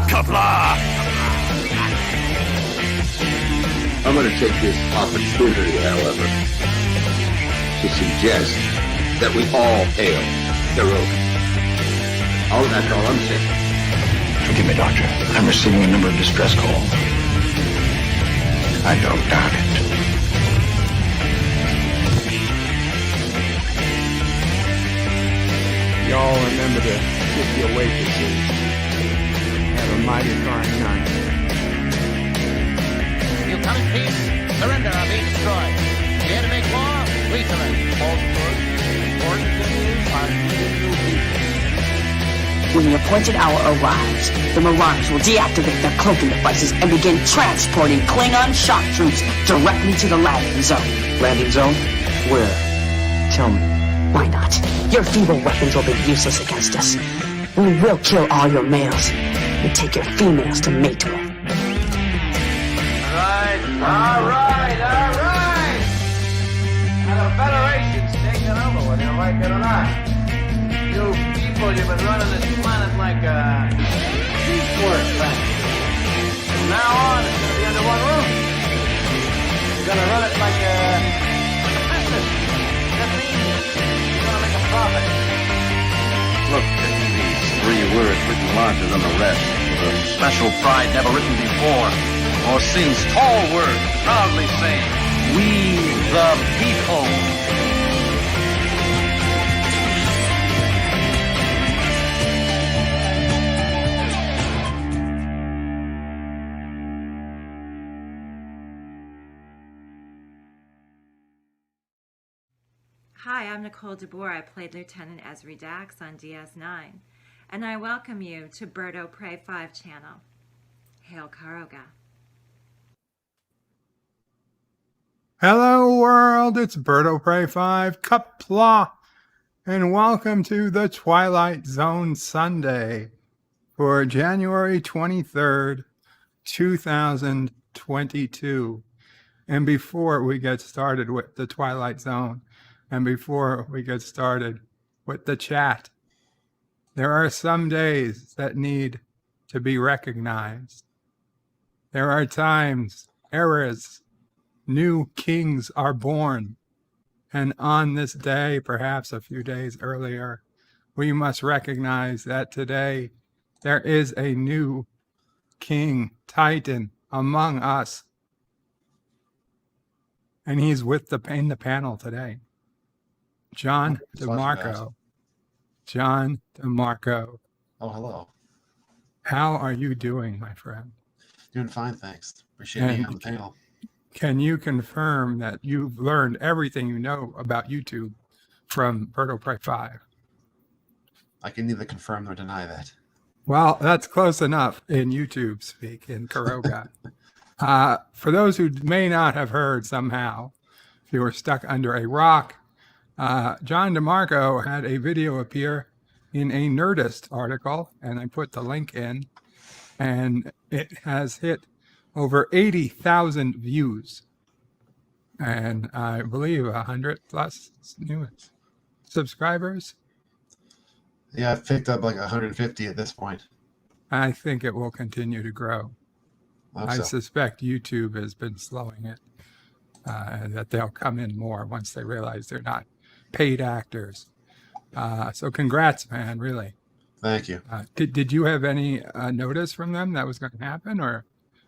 Qapla! I'm going to take this opportunity, however, to suggest that we all hail Qapla. Oh, that's all I'm saying. Forgive me, Doctor. I'm receiving a number of distress calls. I don't doubt it. Y'all remember the 50 waitresses. Have a mighty fine night. You come in peace, surrender or be destroyed. Here to make war, we surrender. Important things are new people. When the appointed hour arrives, the Marauders will deactivate their cloaking devices and begin transporting Klingon shock troops directly to the landing zone. Landing zone? Where? Tell me. Why not? Your feeble weapons will be useless against us. We will kill all your males and take your females to mate with. All right. Now the Federation's taking over, whether you like it or not. You people, you've been running this planet like a piecework factory. From now on, it's going to be under one roof. You're going to run it like a business. That means you're going to make a profit. Look at these 3 words written larger than the rest. With a special pride never written before or since. Tall words proudly saying, "We the people." Hi, I'm Nicole DeBoer. I played Lieutenant Ezri Dax on DS9, and I welcome you to Bird O' Prey 5 channel. Hail Karoga. Hello world, it's Bird O' Prey 5, Qapla, and welcome to the Twilight Zone Sunday for January 23rd, 2022. And before we get started with the Twilight Zone, and before we get started with the chat, there are some days that need to be recognized. There are times, eras, new kings are born. And on this day, perhaps a few days earlier, we must recognize that today there is a new king, titan among us. And he's with in the panel today. John DeMarco. John DeMarco. Oh, hello. How are you doing, my friend? Doing fine, thanks. Appreciate being on the panel. Can you confirm that you've learned everything you know about YouTube from Bird O' Prey 5? I can neither confirm nor deny that. Well, that's close enough in YouTube speak, in Karoga. For those who may not have heard somehow, if you were stuck under a rock, John DeMarco had a video appear in a Nerdist article, and I put the link in, and it has hit over 80,000 views, and I believe 100 plus new subscribers. Yeah, I've picked up like 150 at this point. I think it will continue to grow. I suspect YouTube has been slowing it, that they'll come in more once they realize they're not paid actors. So congrats, man, really. Thank you. Did you have any notice from them that was going to happen, or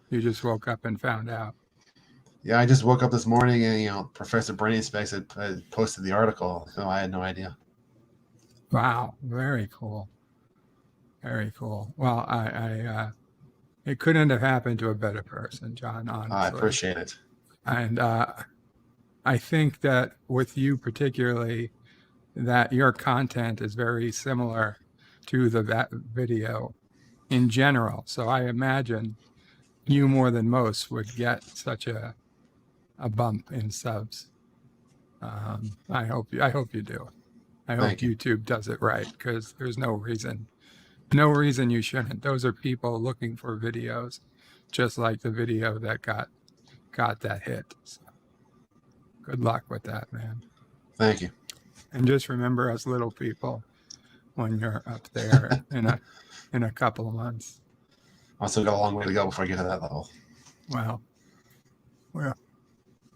you just woke up and found out? Yeah, I just woke up this morning and, Professor Brainspace had posted the article, so I had no idea. Wow, very cool. Very cool. Well, it couldn't have happened to a better person, John, honestly. I appreciate it. And I think that with you particularly, that your content is very similar to that video in general. So I imagine you more than most would get such a bump in subs. I hope you do. I hope YouTube does it right, because there's no reason you shouldn't. Those are people looking for videos, just like the video that got that hit. So good luck with that, man. Thank you. And just remember, us little people, when you're up there in a couple of months. I still got a long way to go before I get to that level. Well,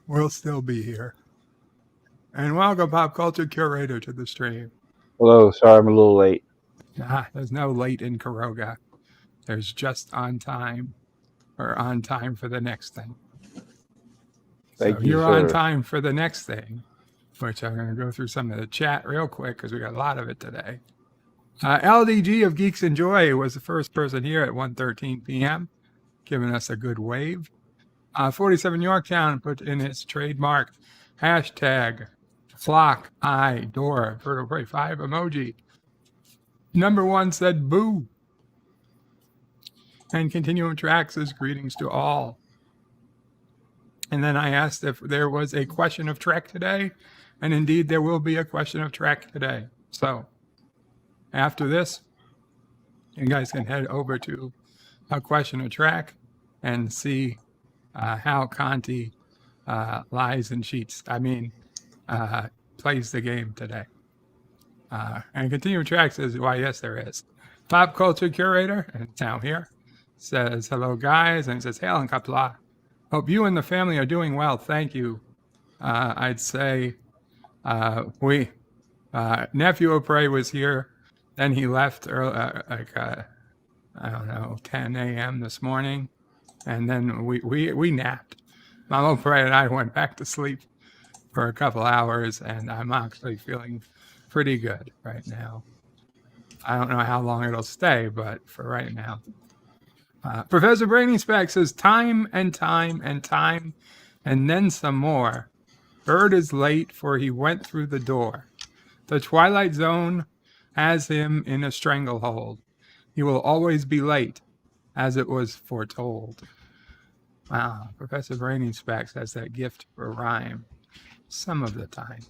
we'll still be here. And welcome, Pop Culture Curator, to the stream. Hello, sorry I'm a little late. There's no late in Kuroga. There's just on time, or on time for the next thing. Thank you, you're sir. on time for the next thing, which I'm going to go through some of the chat real quick because we got a lot of it today. LDG of Geeks and Joy was the first person here at 1:13 p.m., giving us a good wave. 47 Yorktown put in its trademark hashtag flock eye door Fertile Prey 5 emoji. Number 1 said boo. And Continuum Track says greetings to all. And then I asked if there was a question of Trek today, and indeed there will be a question of Trek today. So after this, you guys can head over to a question of Trek and see how Conti lies and cheats. Plays the game today. And Continuum Track says, why, yes, there is. Pop Culture Curator, and it's now here, says, hello, guys. And it says, hail and Qapla. Hope you and the family are doing well. Thank you. I'd say Nephew of Prey was here. Then he left early, 10 a.m. this morning. And then we napped. Mama Prey and I went back to sleep for a couple hours, and I'm actually feeling pretty good right now. I don't know how long it'll stay, but for right now. Professor Brainy Speck says, time and time and time, and then some more. Bird is late, for he went through the door. The Twilight Zone has him in a stranglehold. He will always be late, as it was foretold. Wow, Professor Brainy Specs has that gift for rhyme some of the time.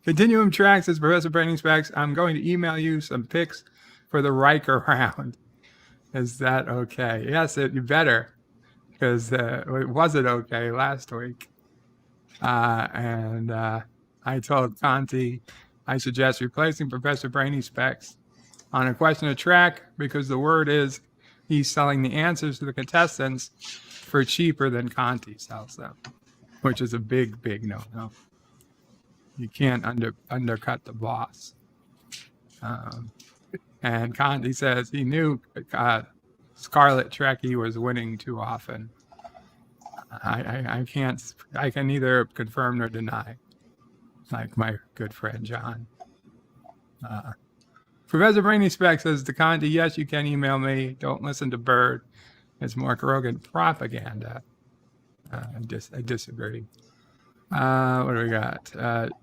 Continuum Track says, Professor Brainy Specs, I'm going to email you some pics for the Riker round. Is that okay? Yes, you better, because it wasn't okay last week. And I told Conti I suggest replacing Professor Brainy Specs on a question of Track, because the word is he's selling the answers to the contestants for cheaper than Conti sells them, which is a big, big no-no. You can't undercut the boss. And Conti says he knew Scarlet Trekkie was winning too often. I can neither confirm nor deny, like my good friend John. Professor Brainy Speck says to Conti, yes, you can email me. Don't listen to Bird. It's Mark Rogan propaganda. I disagree. What do we got?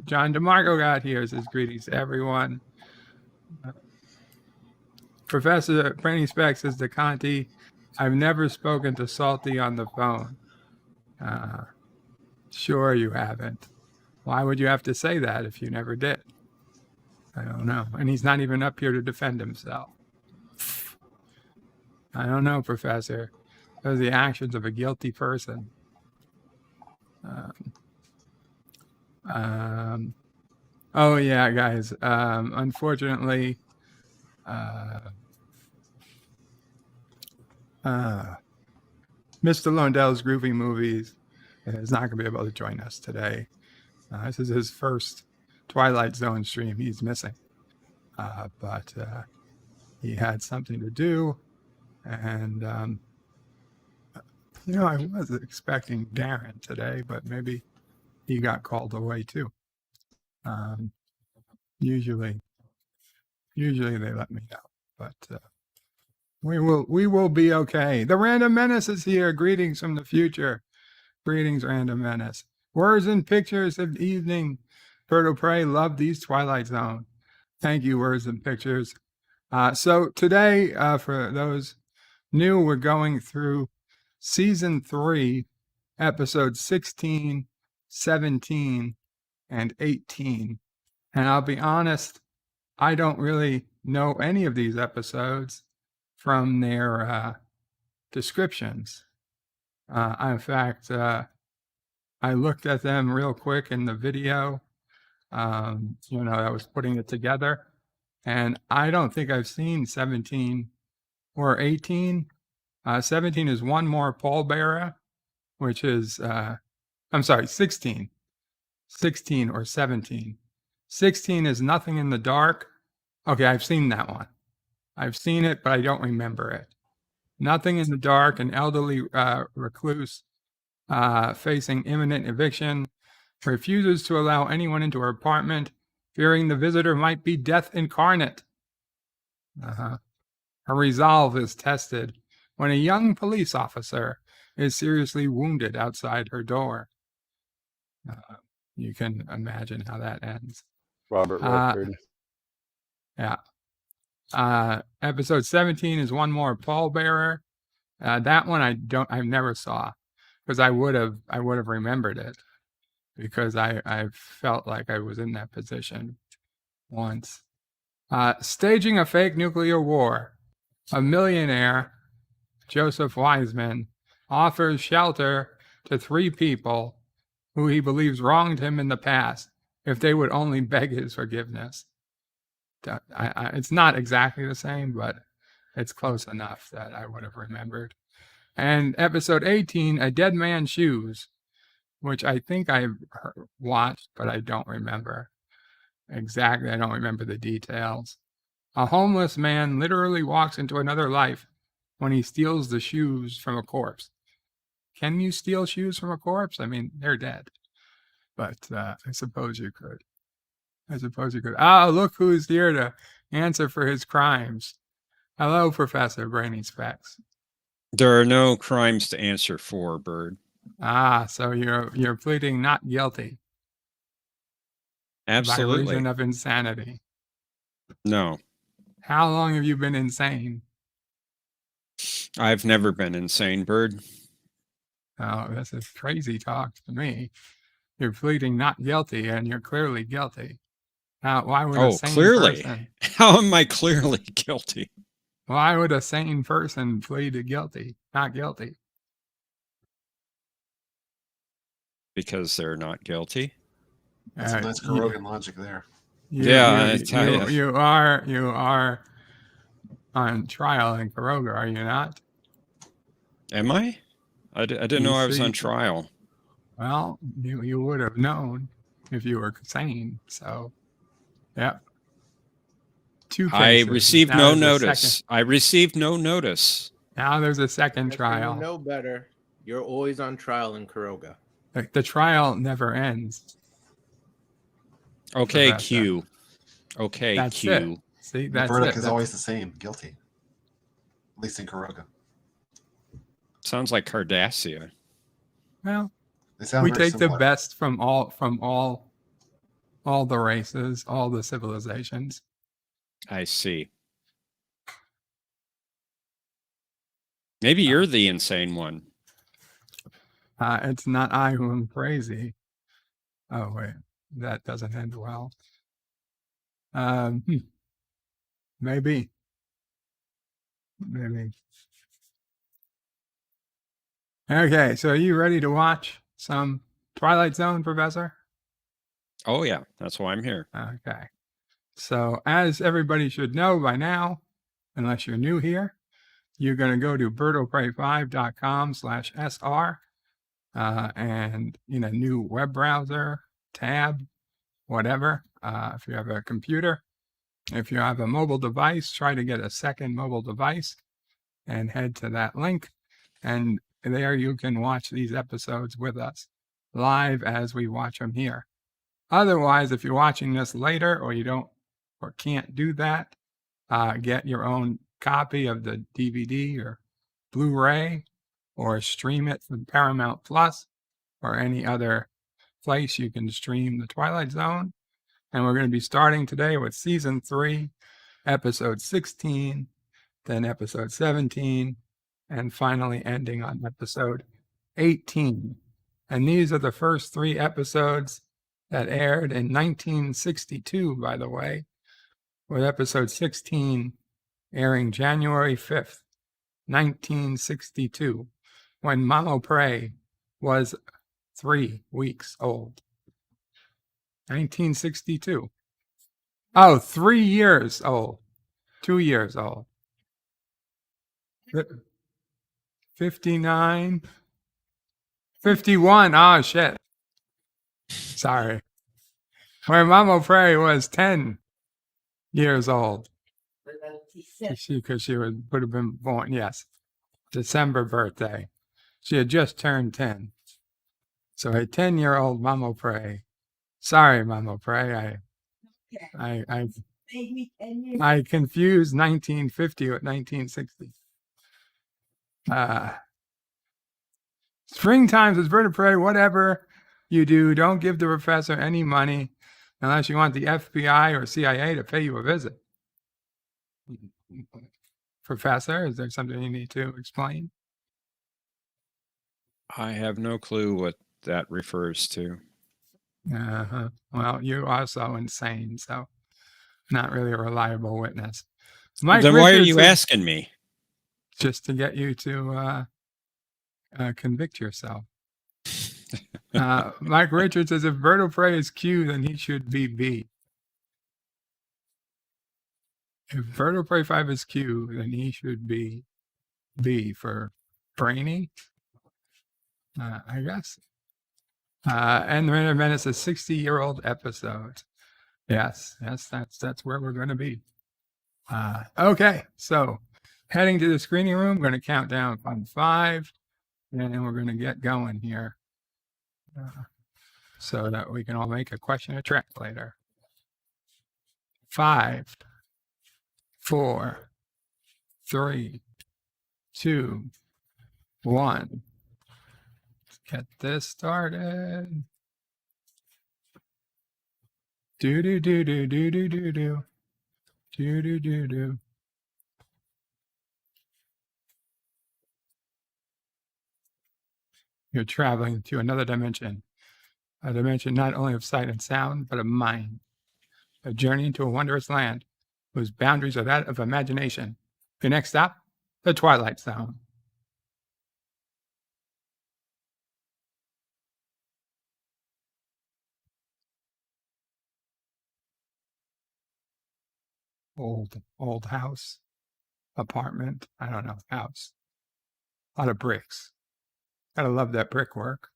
John DeMarco got here. Says greetings to everyone. Professor Brainy Speck says to Conti, I've never spoken to Salty on the phone. Sure you haven't. Why would you have to say that if you never did? I don't know. And he's not even up here to defend himself. I don't know, Professor. Those are the actions of a guilty person. Oh, yeah, guys. Unfortunately, Mr. Londell's Groovy Movies is not going to be able to join us today. This is his first Twilight Zone stream he's missing. But he had something to do. And, I was expecting Darren today, but maybe he got called away too. Usually they let me know, but we will be okay. The Random Menace is here. Greetings from the future. Greetings, Random Menace. Words and pictures of evening. Bird of Prey, love these Twilight Zone. Thank you, Words and Pictures. So today, for those new, we're going through Season 3, Episodes 16, 17, and 18. And I'll be honest, I don't really know any of these episodes from their descriptions. In fact, I looked at them real quick in the video, that was putting it together. And I don't think I've seen 17 or 18. 17 is One More Pallbearer, which is, 16. 16 or 17. 16 is Nothing in the Dark. Okay, I've seen that one. I've seen it, but I don't remember it. Nothing in the Dark, an elderly recluse facing imminent eviction, refuses to allow anyone into her apartment, fearing the visitor might be death incarnate. Her resolve is tested when a young police officer is seriously wounded outside her door. You can imagine how that ends. Robert Redford. Yeah. Episode 17 is One More Pallbearer. That one I never saw, because I would have remembered it, because I felt like I was in that position once. Staging a fake nuclear war. A millionaire, Joseph Wiseman, offers shelter to 3 people who he believes wronged him in the past if they would only beg his forgiveness. It's not exactly the same, but it's close enough that I would have remembered. And episode 18, A Dead Man's Shoes, which I think I watched, but I don't remember exactly. I don't remember the details. A homeless man literally walks into another life when he steals the shoes from a corpse. Can you steal shoes from a corpse? I mean, they're dead. But I suppose you could. Oh, look who's here to answer for his crimes. Hello, Professor Brainy Specs. There are no crimes to answer for, Bird. So you're pleading not guilty. Absolutely. By reason of insanity. No. How long have you been insane? I've never been insane, Bird. Oh, this is crazy talk to me. You're pleading not guilty, and you're clearly guilty. Now, why would a sane clearly? person... How am I clearly guilty? Why would a sane person plead not guilty? Because they're not guilty. That's a nice Kurogan logic there. You are on trial in Kuroga, are you not? Am I? I didn't know I was on trial. Well, you would have known if you were sane. So, yeah. 2 cases. I received no notice. I received no notice. Now there's a second trial. You know better. You're always on trial in Kuroga. The trial never ends. Okay, Q. Okay, that's Q. It. See, the verdict is always the same, guilty. At least in Kuroga. Sounds like Cardassia. Well, we take the best from all the races, all the civilizations. I see. Maybe you're the insane one. It's not I who am crazy. Oh, wait. That doesn't end well. Maybe. Okay, so are you ready to watch some Twilight Zone, Professor? Oh, yeah. That's why I'm here. Okay. So, as everybody should know by now, unless you're new here, you're going to go to birdofprey5.com/SR and in a new web browser, tab, whatever. If you have a computer, if you have a mobile device, try to get a second mobile device and head to that link. And there you can watch these episodes with us live as we watch them here. Otherwise, if you're watching this later or you don't or can't do that, get your own copy of the DVD or Blu-ray or stream it from Paramount Plus or any other place you can stream the Twilight Zone. And we're going to be starting today with season 3, episode 16, then episode 17, and finally ending on episode 18. And these are the first 3 episodes that aired in 1962, by the way, with episode 16 airing January 5th, 1962, when More Pallbearer was 3 weeks old. 1962. Oh, 3 years old. 2 years old. 59. 51. Oh, shit. Sorry. My Mama Prairie was 10 years old. Because she would have been born, yes. December birthday. She had just turned 10. So a 10-year-old Mama Prairie. Sorry, Mama Prairie. I confused 1950 with 1960. Springtime says, Bird of Prey, whatever you do, don't give the professor any money unless you want the FBI or CIA to pay you a visit. Professor, is there something you need to explain? I have no clue what that refers to. Well, you're also insane, so not really a reliable witness. Then why are you asking me? Just to get you to convict yourself. Mike Richards says, if Bird Prey is Q, then he should be B. If Bird Prey 5 is Q, then he should be B for brainy, I guess. And the Minute Menace is a 60-year-old episode. Yes, that's where we're going to be. Okay, so heading to the screening room, we're going to count down from 5, and then we're going to get going here so that we can all make a question or track later. 5, 4, 3, 2, 1. Let's get this started. Do do do do do do do do do do do do. You're traveling to another dimension, a dimension not only of sight and sound, but of mind. A journey into a wondrous land whose boundaries are that of imagination. Your next stop, the Twilight Zone. Old house, apartment, I don't know, house. A lot of bricks. Gotta love that brickwork.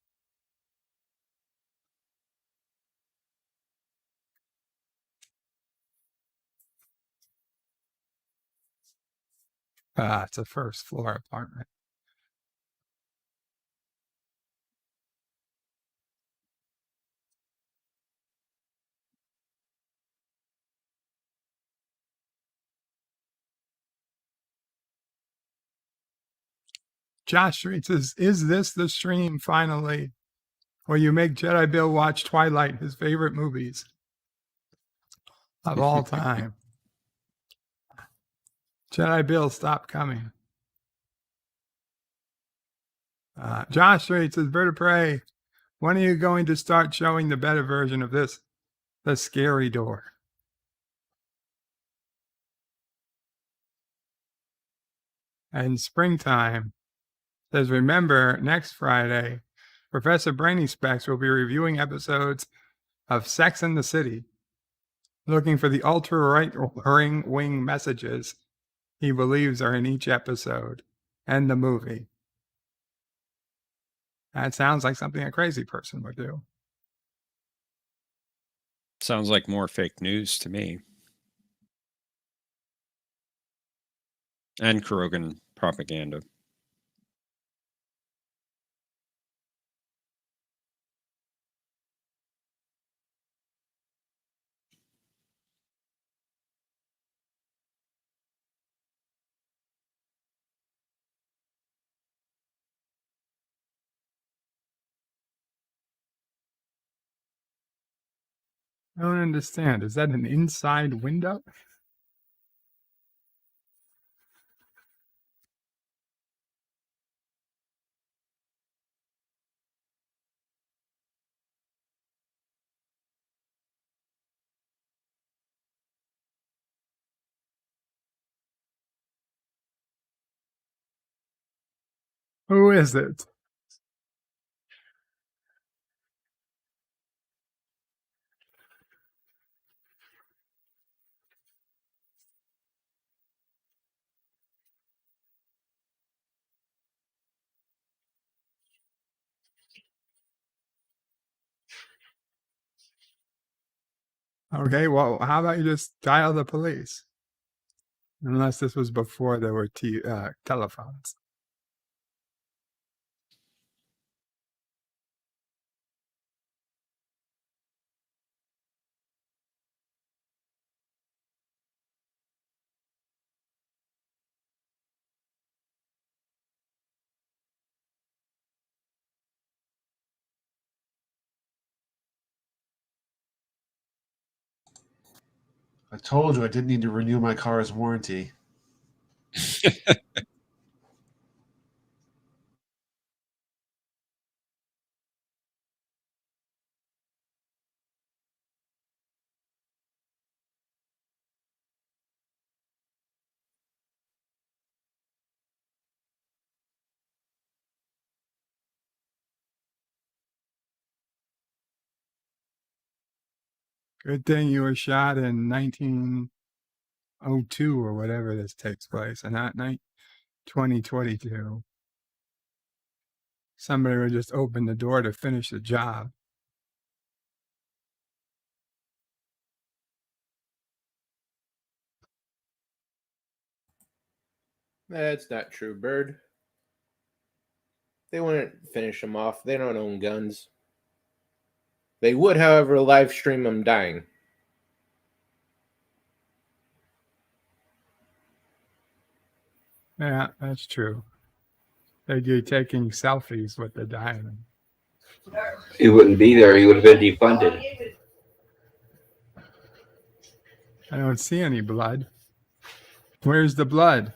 It's a first floor apartment. Josh Street says, is this the stream finally where you make Jedi Bill watch Twilight, his favorite movies of all time? Jedi Bill, stop coming. Josh Street says, Bird of Prey, when are you going to start showing the better version of this, the scary door? And Springtime says, remember, next Friday, Professor Brainy Specs will be reviewing episodes of Sex and the City, looking for the ultra-right wing messages he believes are in each episode and the movie. That sounds like something a crazy person would do. Sounds like more fake news to me. And Krogan propaganda. I don't understand. Is that an inside window? Who is it? Okay, well, how about you just dial the police? Unless this was before there were telephones. I told you I didn't need to renew my car's warranty. Good thing you were shot in 1902 or whatever this takes place, and not 2022. Somebody would just open the door to finish the job. That's not true, Bird. They wouldn't finish him off. They don't own guns. They would, however, live stream him dying. Yeah, that's true. They'd be taking selfies with the diamond. He wouldn't be there. He would have been defunded. I don't see any blood. Where's the blood?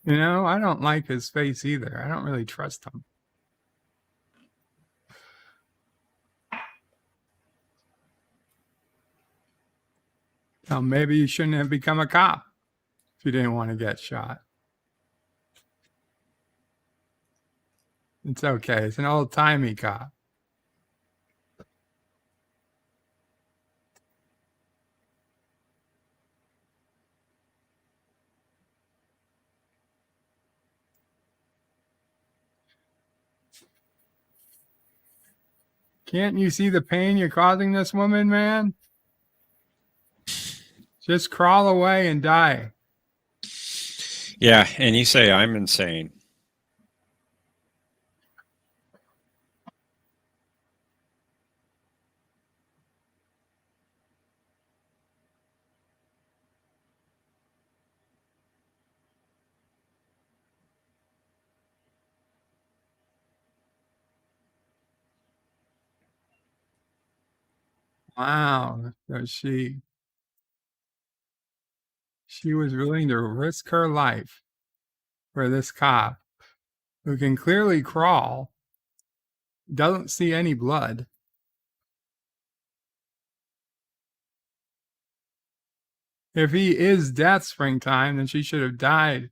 You know, I don't like his face either. I don't really trust him. Well, maybe you shouldn't have become a cop if you didn't want to get shot. It's okay. It's an old-timey cop. Can't you see the pain you're causing this woman, man? Just crawl away and die. Yeah, and you say I'm insane. Wow. So she was willing to risk her life for this cop who can clearly crawl, doesn't see any blood. If he is Death Springtime, then she should have died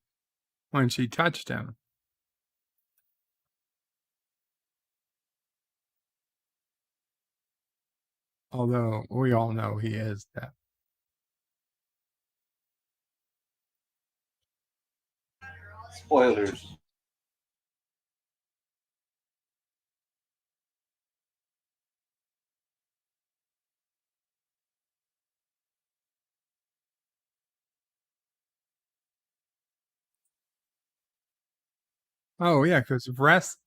when she touched him. Although we all know he is Death. Spoilers. Oh, yeah, because rest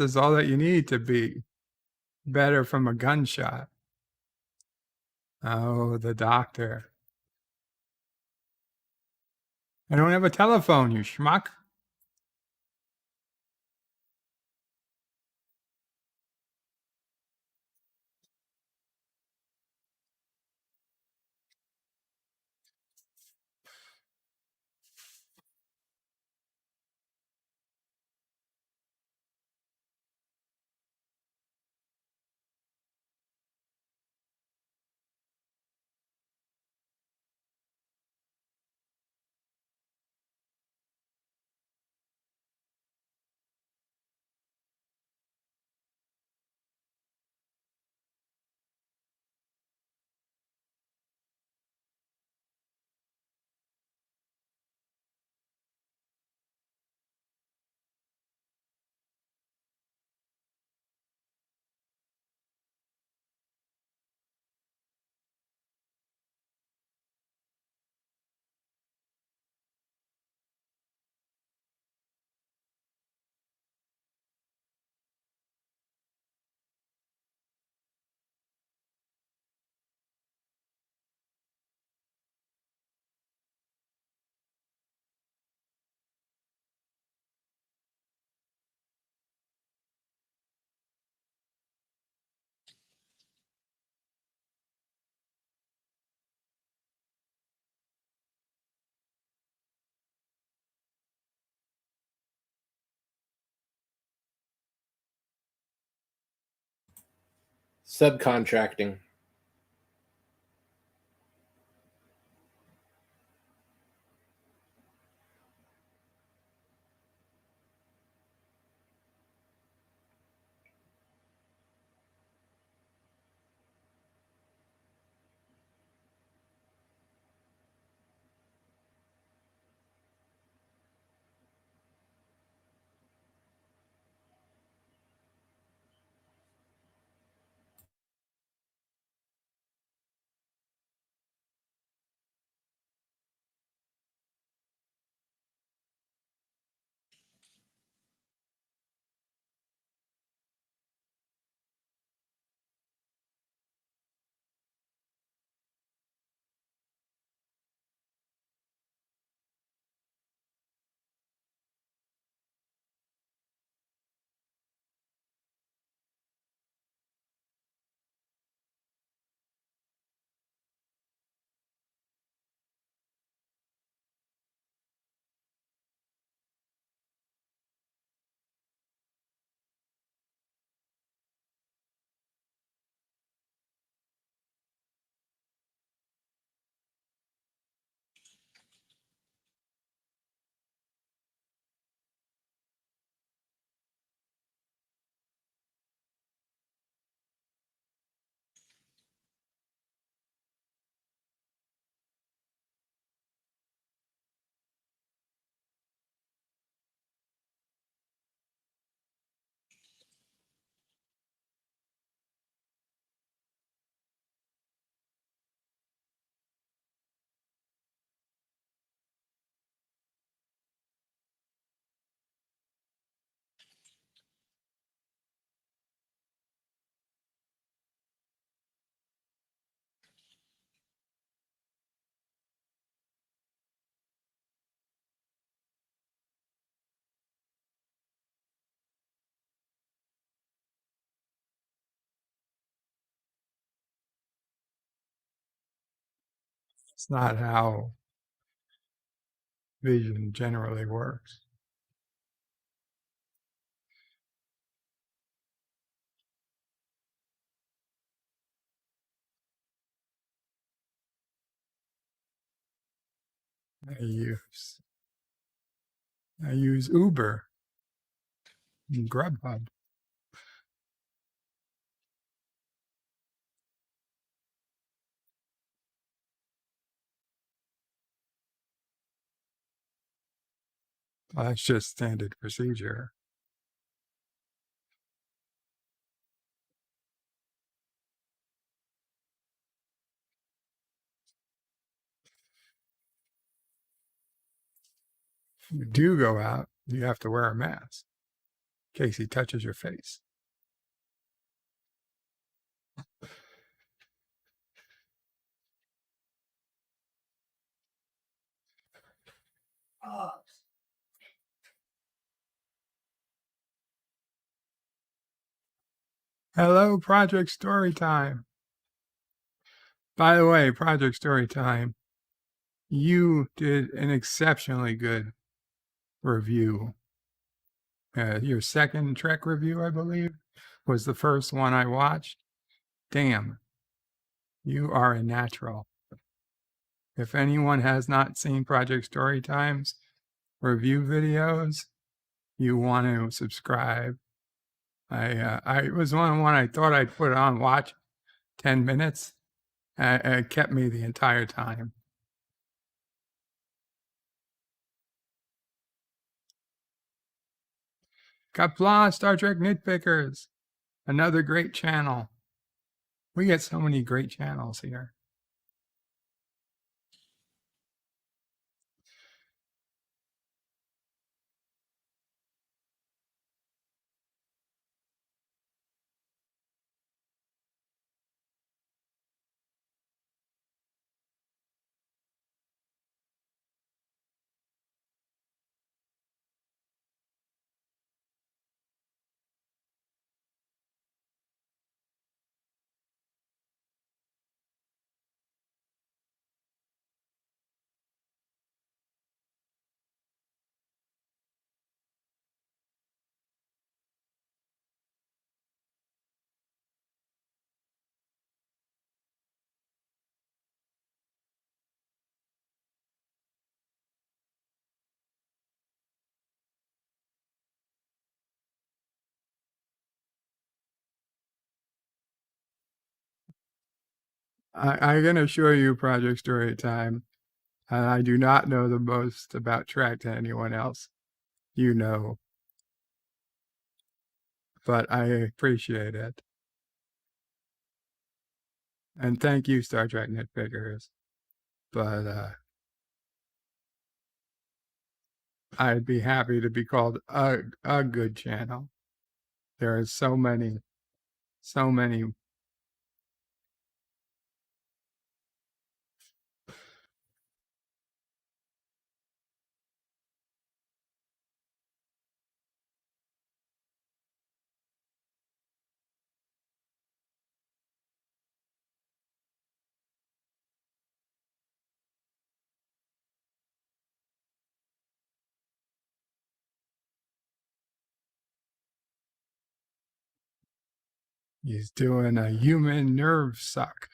is all that you need to be better from a gunshot. Oh, the doctor. I don't have a telephone, you schmuck. Subcontracting. It's not how vision generally works. I use Uber and Grubhub. Well, that's just standard procedure. If you do go out, you have to wear a mask in case he touches your face. Hello, Project Storytime. By the way, Project Storytime, you did an exceptionally good review. Your second Trek review, I believe, was the first one I watched. Damn, you are a natural. If anyone has not seen Project Storytime's review videos, you want to subscribe. I was one I thought I'd put on watch 10 minutes. It kept me the entire time. Qapla, Star Trek Nitpickers, another great channel. We get so many great channels here. I can assure you, Project Storytime, I do not know the most about Trek to anyone else. You know, but I appreciate it. And thank you, Star Trek Nitpickers. But I'd be happy to be called a good channel. There are so many. He's doing a human nerve suck.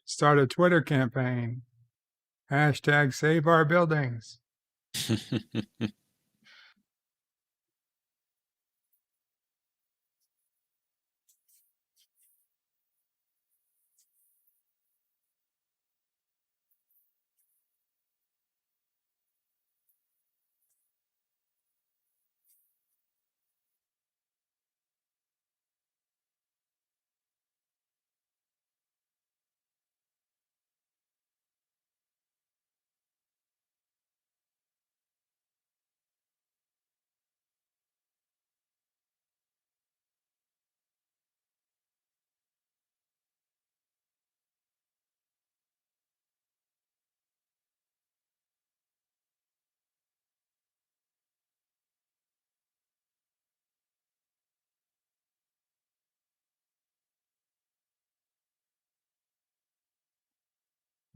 Start a Twitter campaign. Hashtag save our buildings.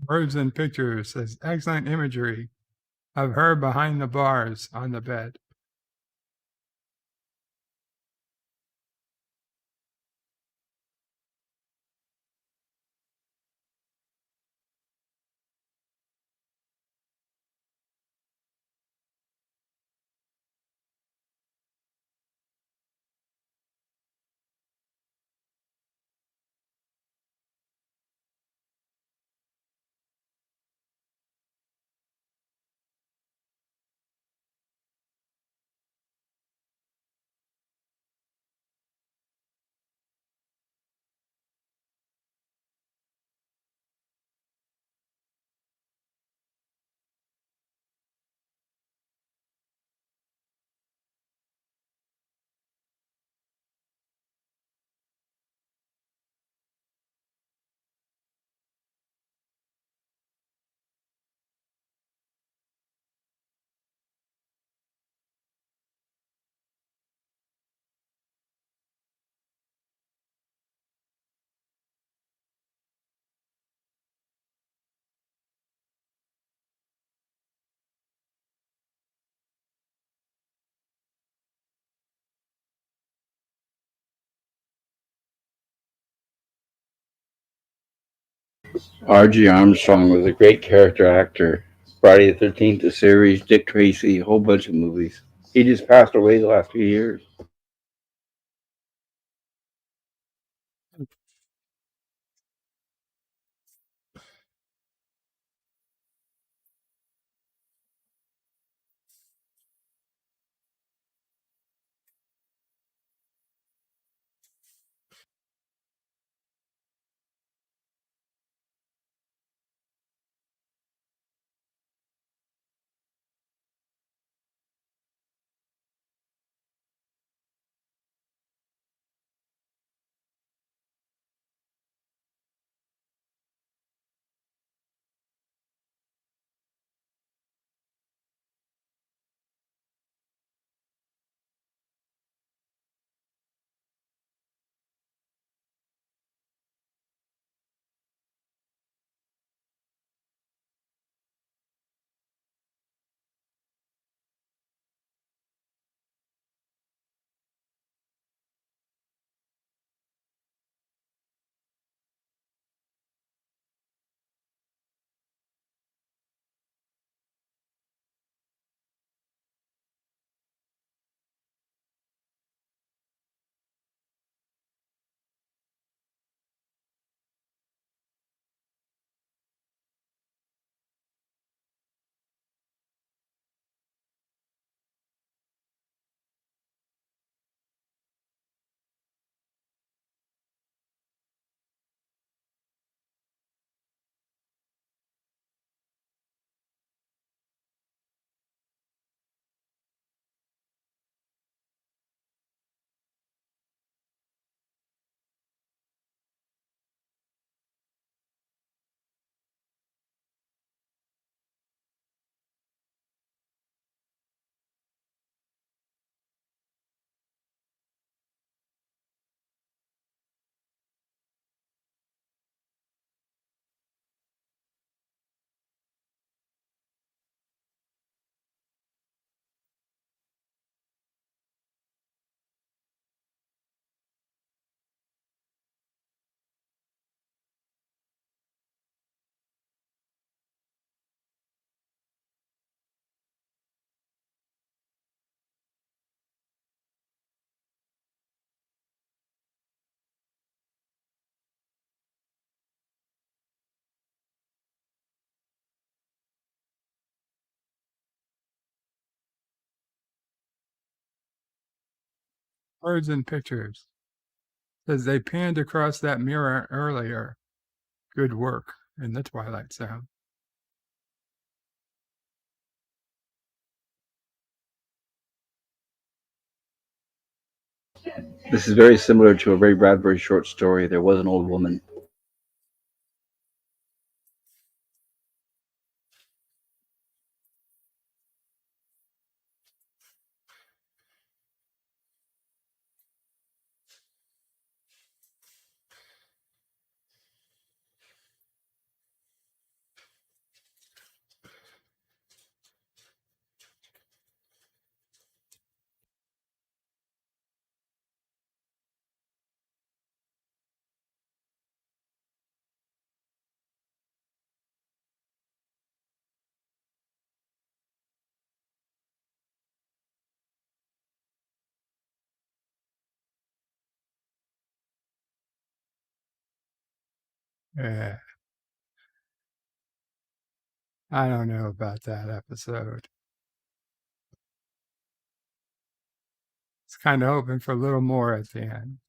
Words and pictures says excellent imagery of her behind the bars on the bed. R.G. Armstrong was a great character actor. Friday the 13th, the series, Dick Tracy, a whole bunch of movies. He just passed away the last few years. Words and pictures. Says they panned across that mirror earlier. Good work in the Twilight Zone. This is very similar to a Ray Bradbury short story, There Was an Old Woman. Yeah. I don't know about that episode. It's kind of hoping for a little more at the end.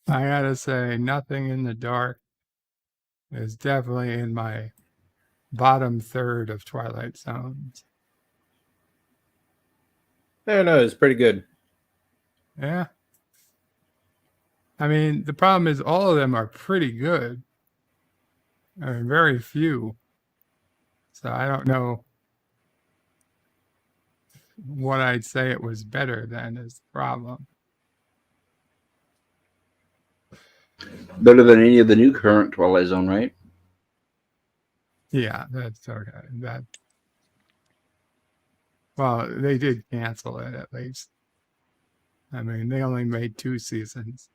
I gotta say, Nothing in the Dark is definitely in my bottom third of Twilight Zones. No, it's pretty good. Yeah. I mean, the problem is all of them are pretty good. Very few. So I don't know what I'd say it was better than is the problem. Better than any of the new current Twilight Zone, right? Yeah, that's okay. Well, they did cancel it at least. I mean, they only made 2 seasons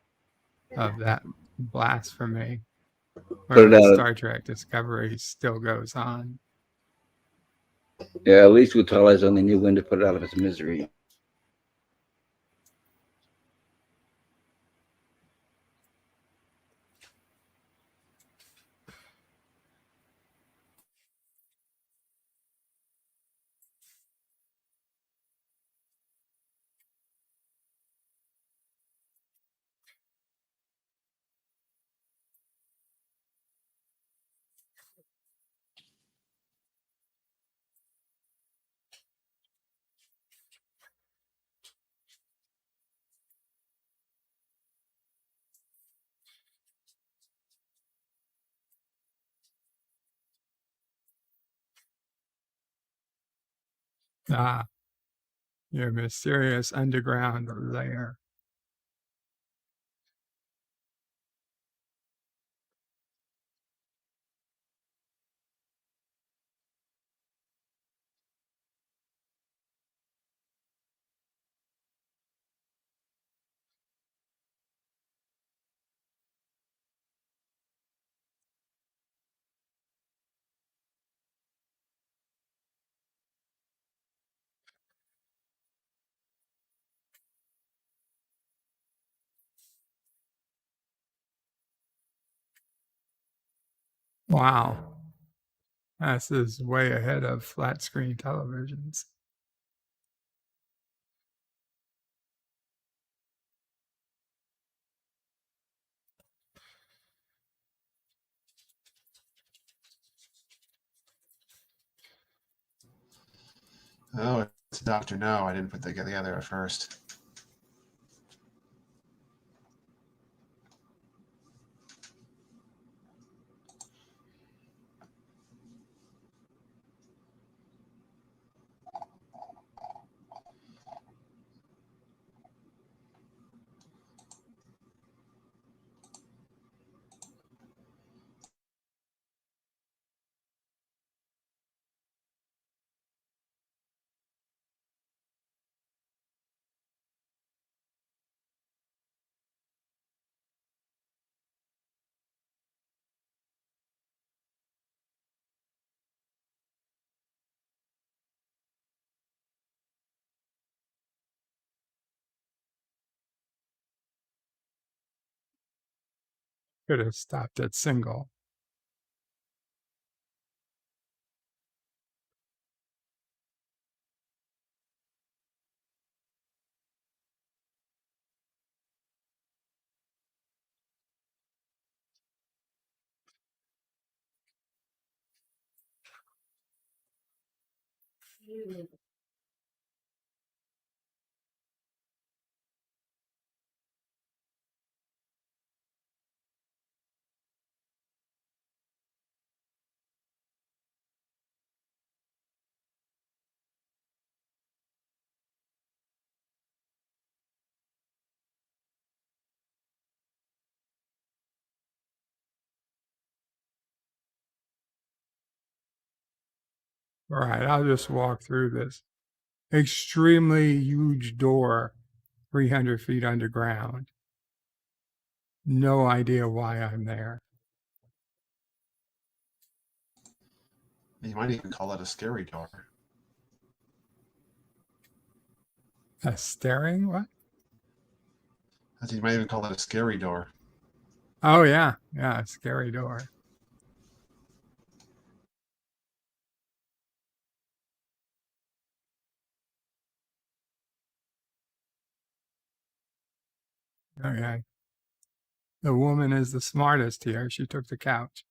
of that blasphemy. Put it Whereas out. Star Trek Discovery still goes on. Yeah, at least with Twilight Zone, they knew when to put it out of its misery. Ah, your mysterious underground lair. Wow. This is way ahead of flat screen televisions. Oh, it's Doctor No. I didn't put that together at first. Could have stopped at single. All right, I'll just walk through this extremely huge door, 300 feet underground. No idea why I'm there. You might even call that a scary door. A staring? What? You might even call that a scary door. Oh, yeah. Yeah, a scary door. Okay. The woman is the smartest here. She took the couch.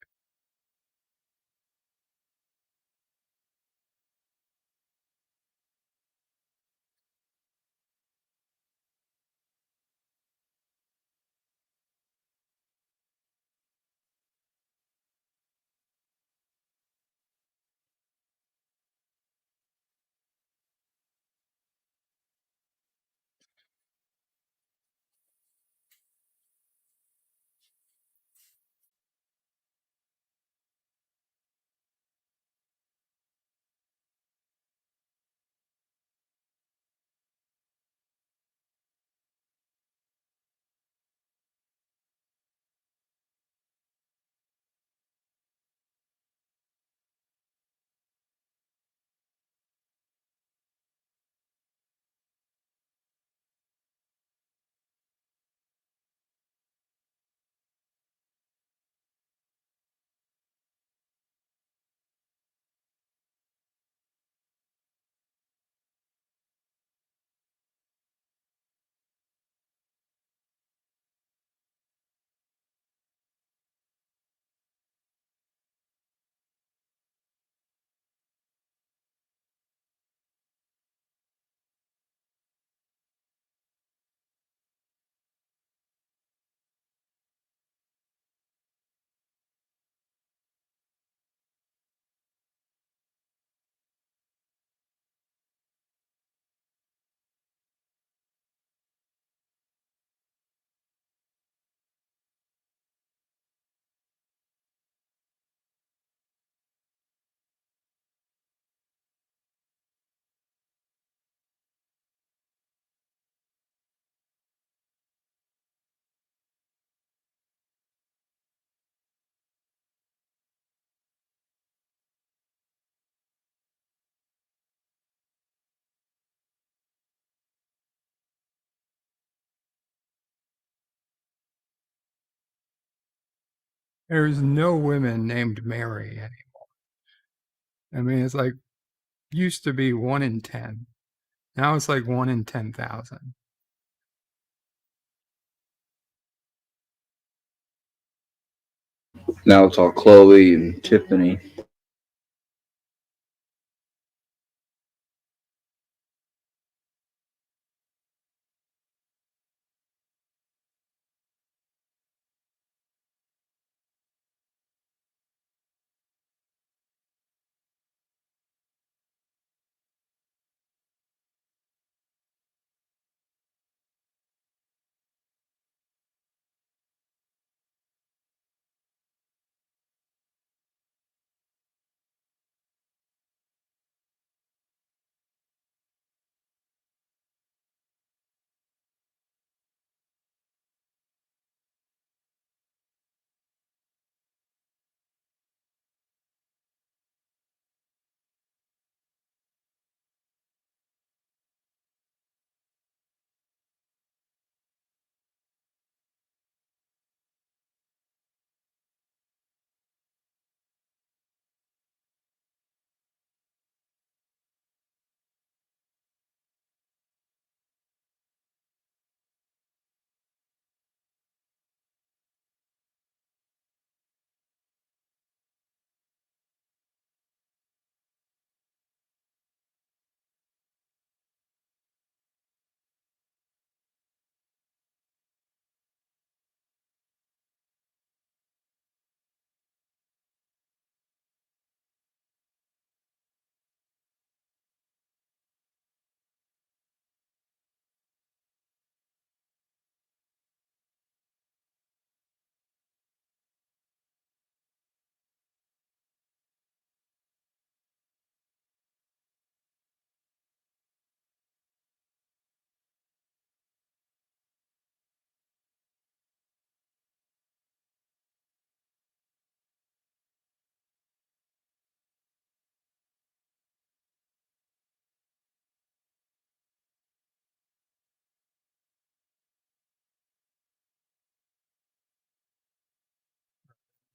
There's no women named Mary anymore. I mean, it's like used to be 1 in 10. Now it's like 1 in 10,000. Now it's all Chloe and Tiffany.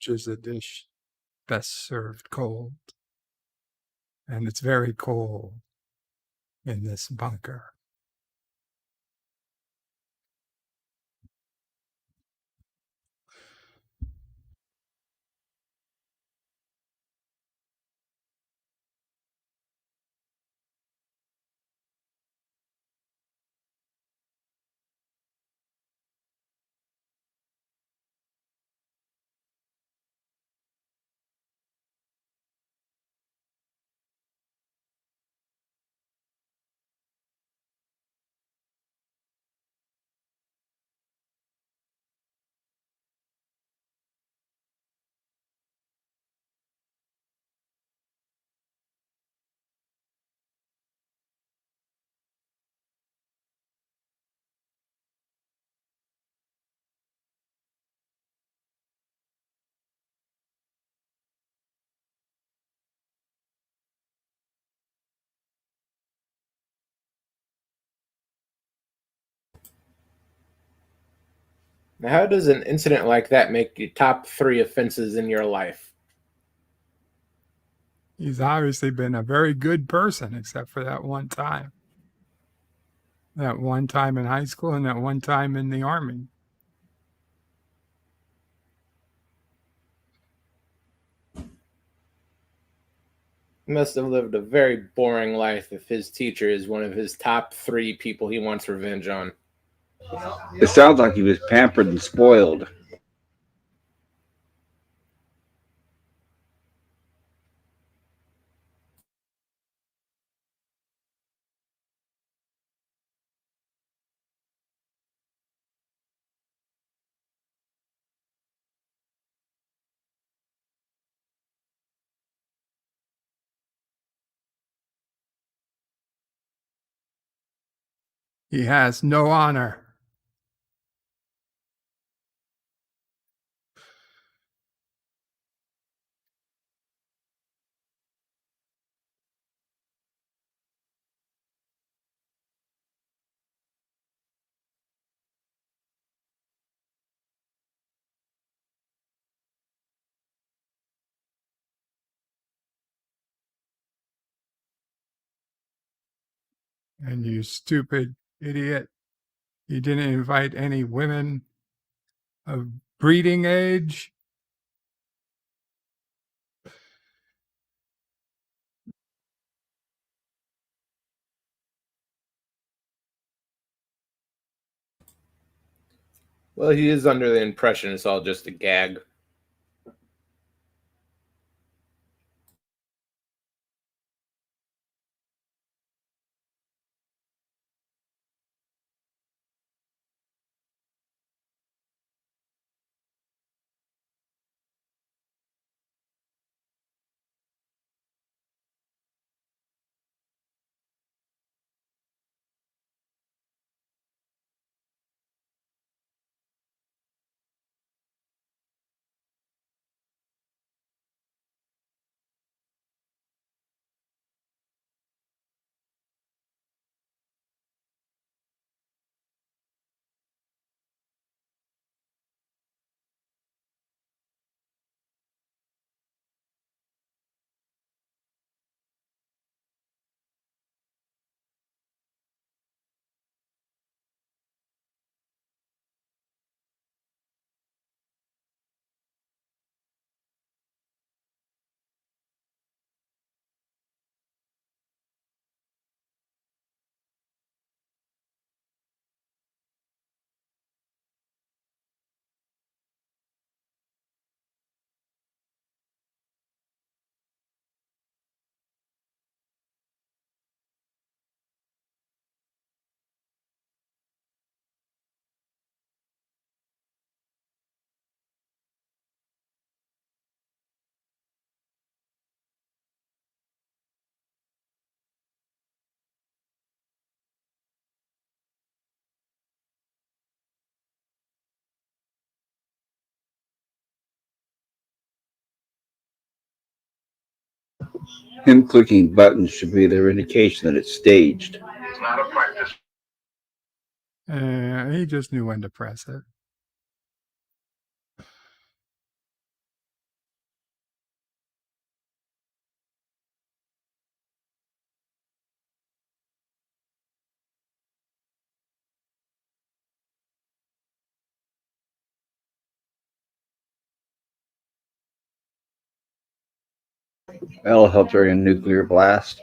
Which is a dish best served cold. And it's very cold in this bunker. Now, how does an incident like that make you top 3 offenses in your life? He's obviously been a very good person, except for that one time. That one time in high school and that one time in the Army. He must have lived a very boring life if his teacher is one of his top 3 people he wants revenge on. It sounds like he was pampered and spoiled. He has no honor. And you stupid idiot, you didn't invite any women of breeding age. Well, he is under the impression it's all just a gag. Him clicking buttons should be their indication that it's staged. He just knew when to press it. That'll help during a nuclear blast.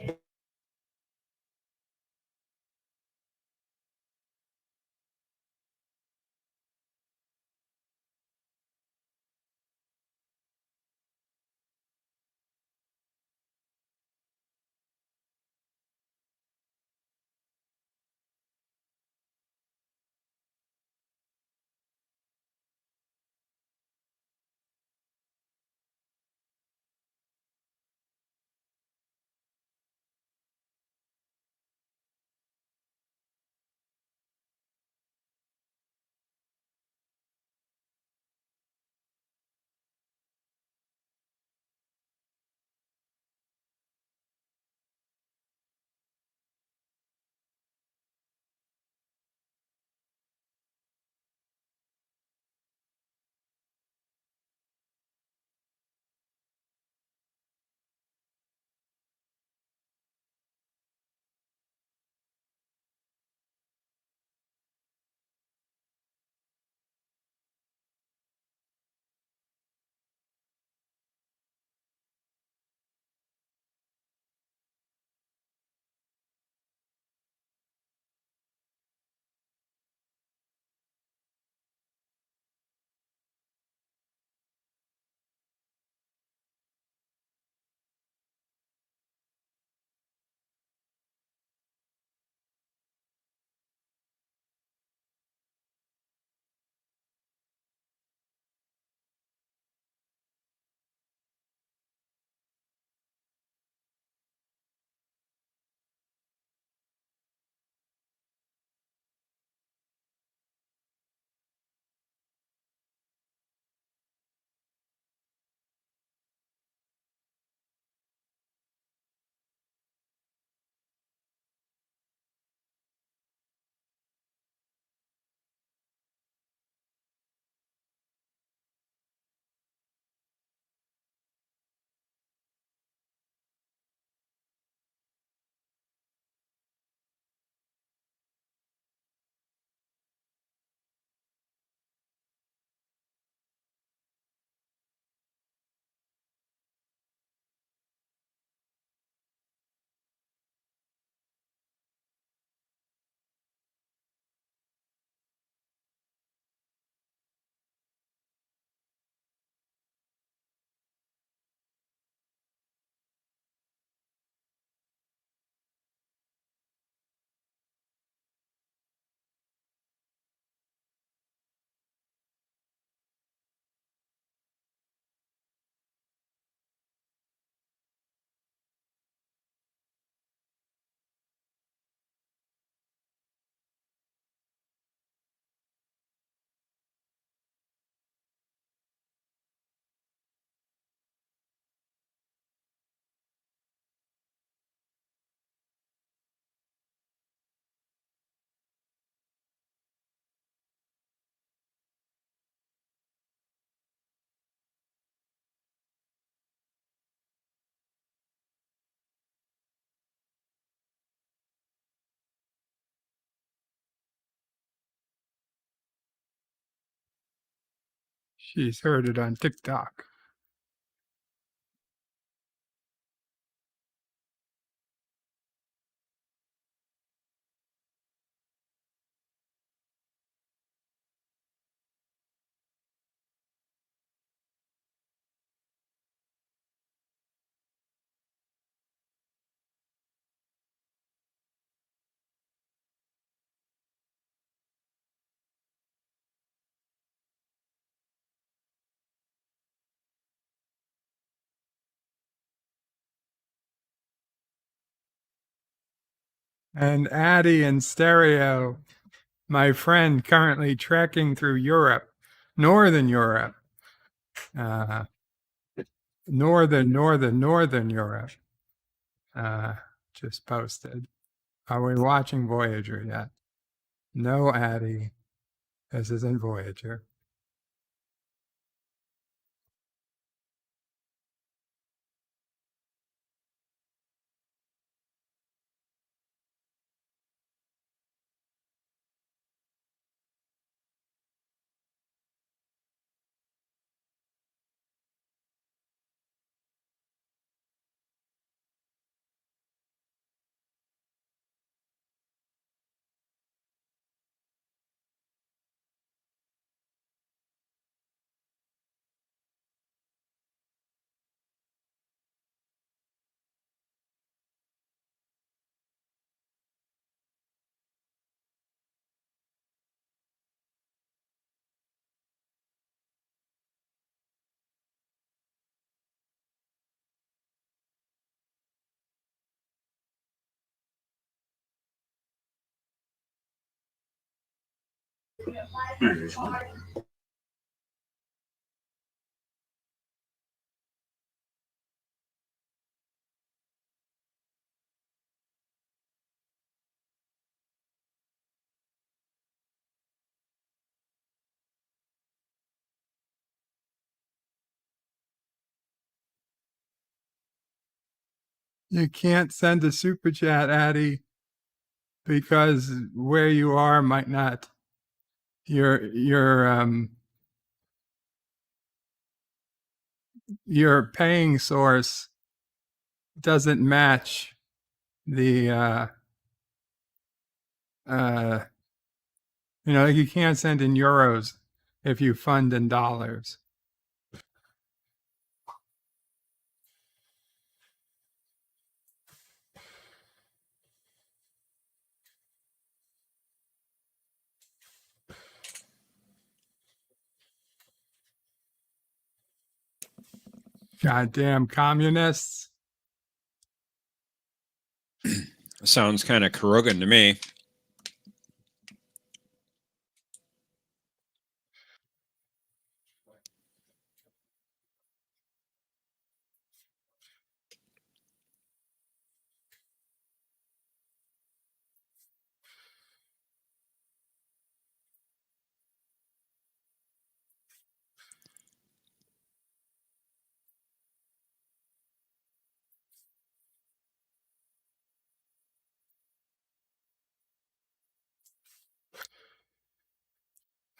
She's heard it on TikTok. And Addie in stereo, my friend currently trekking through Europe, Northern Europe, Northern Europe, just posted. Are we watching Voyager yet? No, Addie, this isn't Voyager. You can't send a super chat, Addie, because where you are might not. Your paying source doesn't match the you can't send in euros if you fund in dollars. Goddamn communists. Sounds kind of Kurogan to me.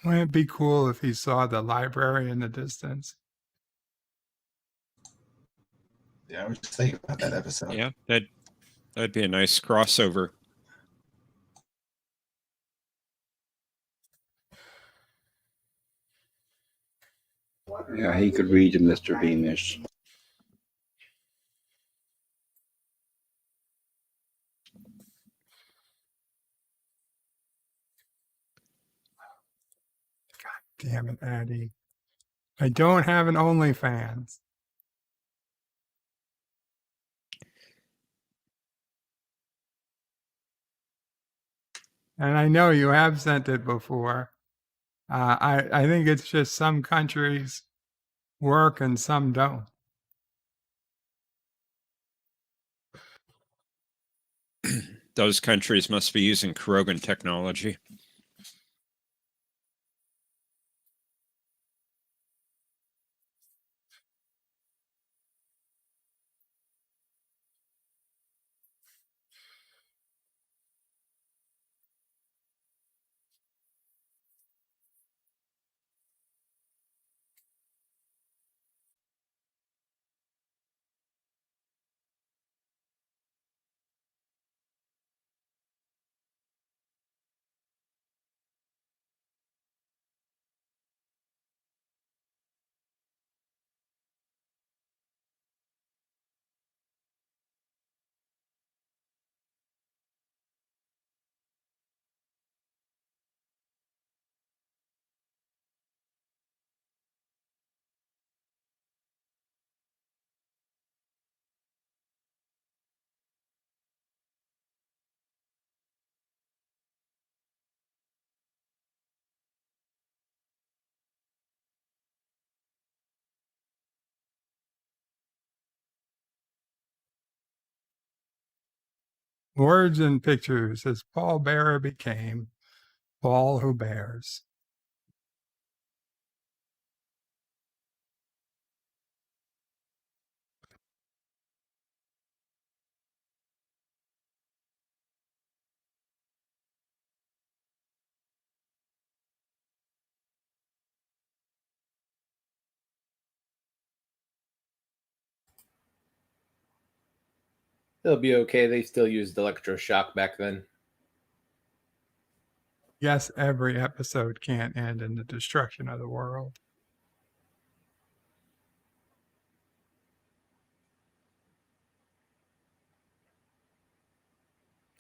Wouldn't it be cool if he saw the library in the distance? Yeah, I was just thinking about that episode. Yeah, that'd be a nice crossover. Yeah, he could read Mr. Beamish. Damn it, Addie. I don't have an OnlyFans. And I know you have sent it before. I think it's just some countries work and some don't. Those countries must be using Kurogan technology. Words and pictures as Pallbearer became Paul who bears. They'll be okay. They still used electroshock back then. Yes, every episode can't end in the destruction of the world.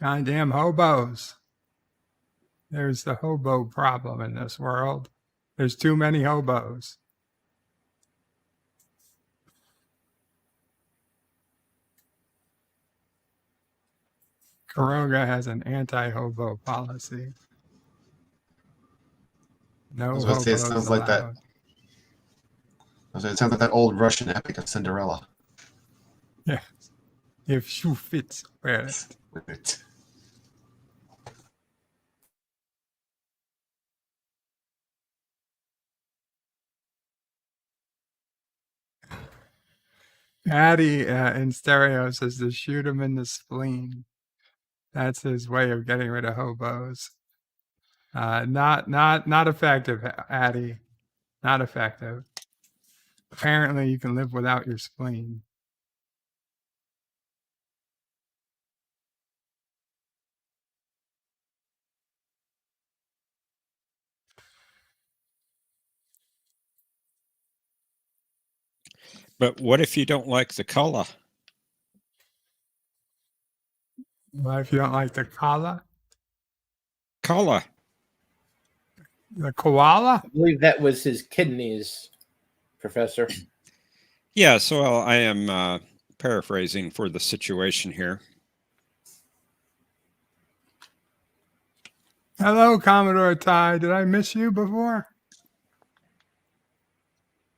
Goddamn hobos. There's the hobo problem in this world. There's too many hobos. Kuroga has an anti-hobo policy. I No was about to say, it hobos sounds allowed. like that. It sounds like that old Russian epic of Cinderella. Yeah. If shoe fits, wear it. Addy in stereo says to shoot him in the spleen. That's his way of getting rid of hobos. Not effective, Addy. Not effective. Apparently, you can live without your spleen. But what if you don't like the color? Well, if you don't like the koala, Color. the koala, I believe that was his kidneys, Professor. Yes, well, I am paraphrasing for the situation here. hello, Commodore Ty. Did I miss you before?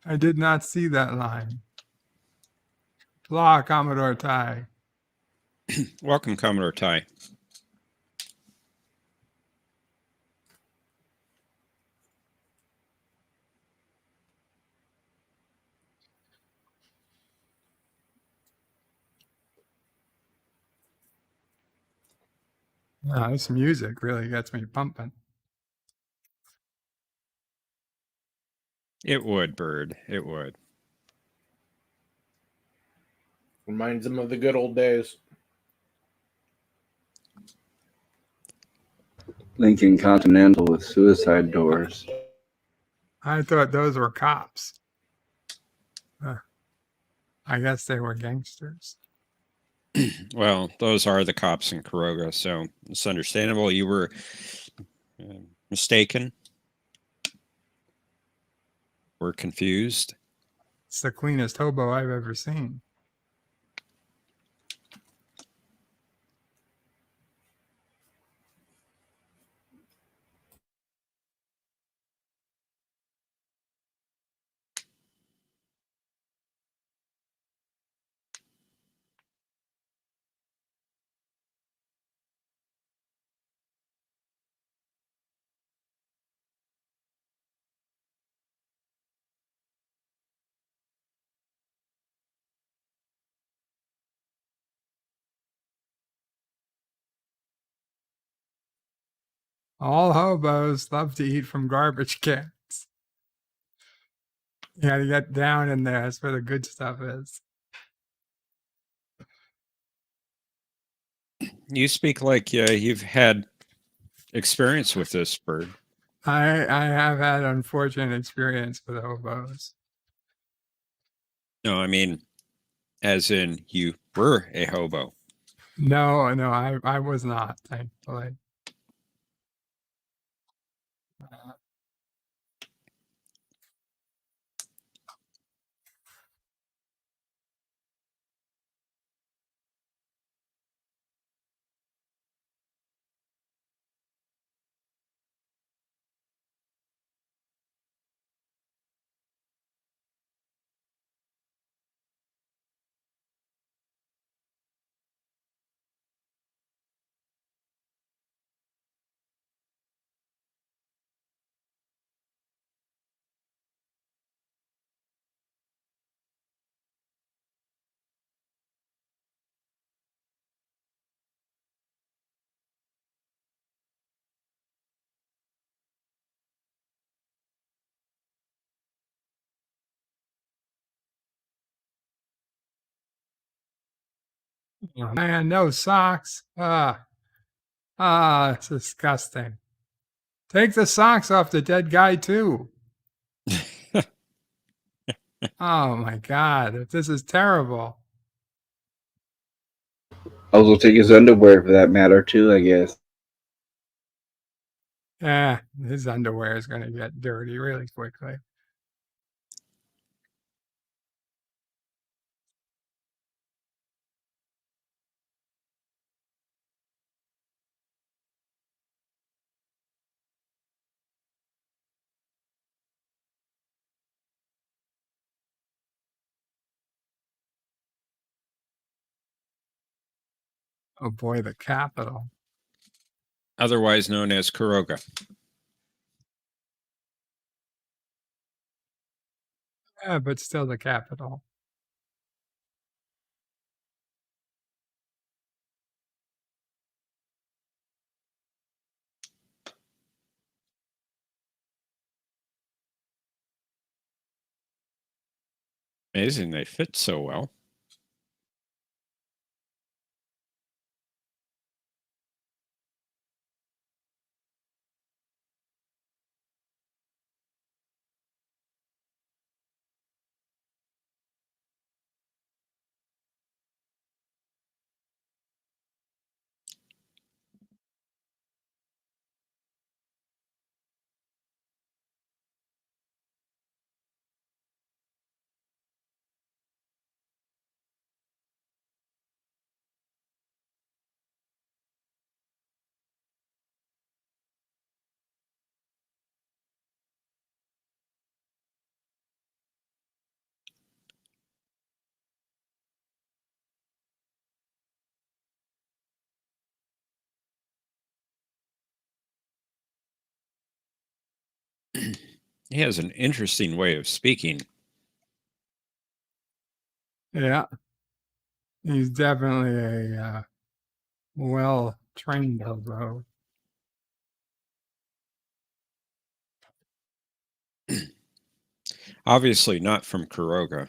I did not see that line. Blah, Commodore Ty. Welcome, Commodore Ty. Oh, this music really gets me pumping. It would, Bird. It would. Reminds him of the good old days. Lincoln Continental with suicide doors. I thought those were cops. I guess they were gangsters. Well, those are the cops in Kuroga, so it's understandable. You were mistaken. We're confused. It's the cleanest hobo I've ever seen. All hobos love to eat from garbage cans. You got to get down in there. That's where the good stuff is. You speak like you've had experience with this, Bird. I have had unfortunate experience with hobos. No, I mean, as in you were a hobo. No, I was not, thankfully. Oh, man, no socks. It's disgusting. Take the socks off the dead guy too. Oh my God, this is terrible. Also take his underwear for that matter too, I guess. Yeah, his underwear is going to get dirty really quickly. Oh boy, the Capitol. Otherwise known as Kuroga. Yeah, but still the Capitol. Amazing they fit so well. He has an interesting way of speaking. Yeah, he's definitely a well-trained hobo. Obviously not from Kuroga.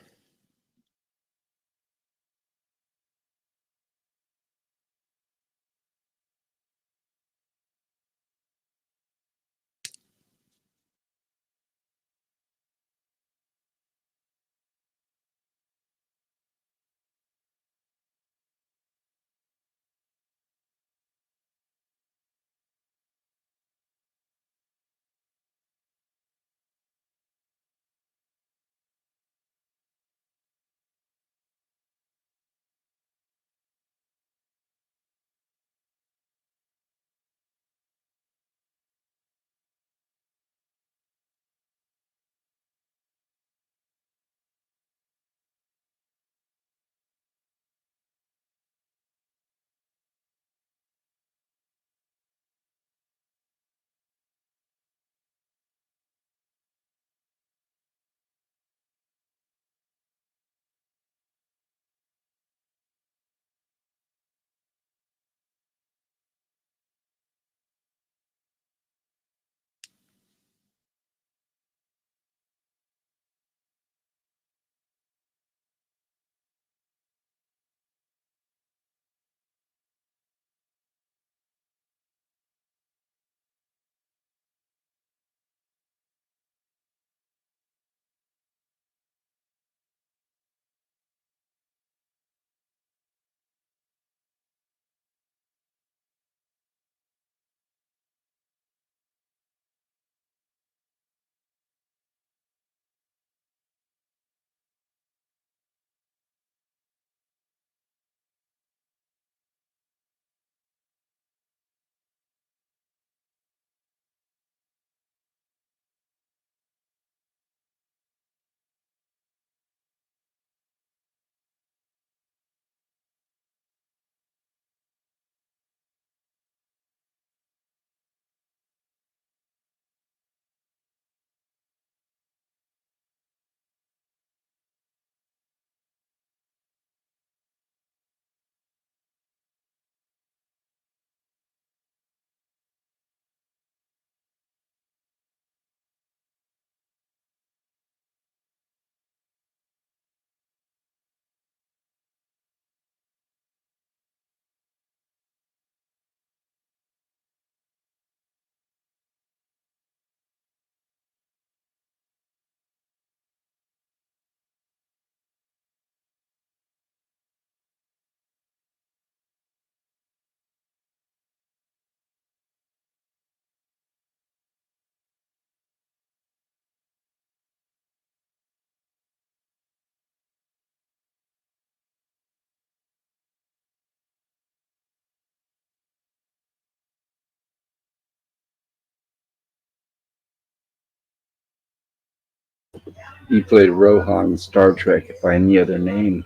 He played Rohan in Star Trek by any other name.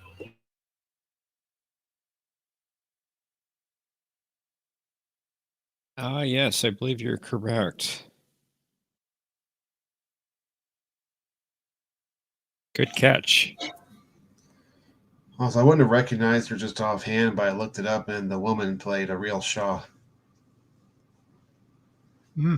Ah, yes, I believe you're correct. Good catch. Also, I wouldn't have recognized her just offhand, but I looked it up, and the woman played a real Shaw. Hmm.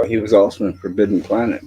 He was also in Forbidden Planet.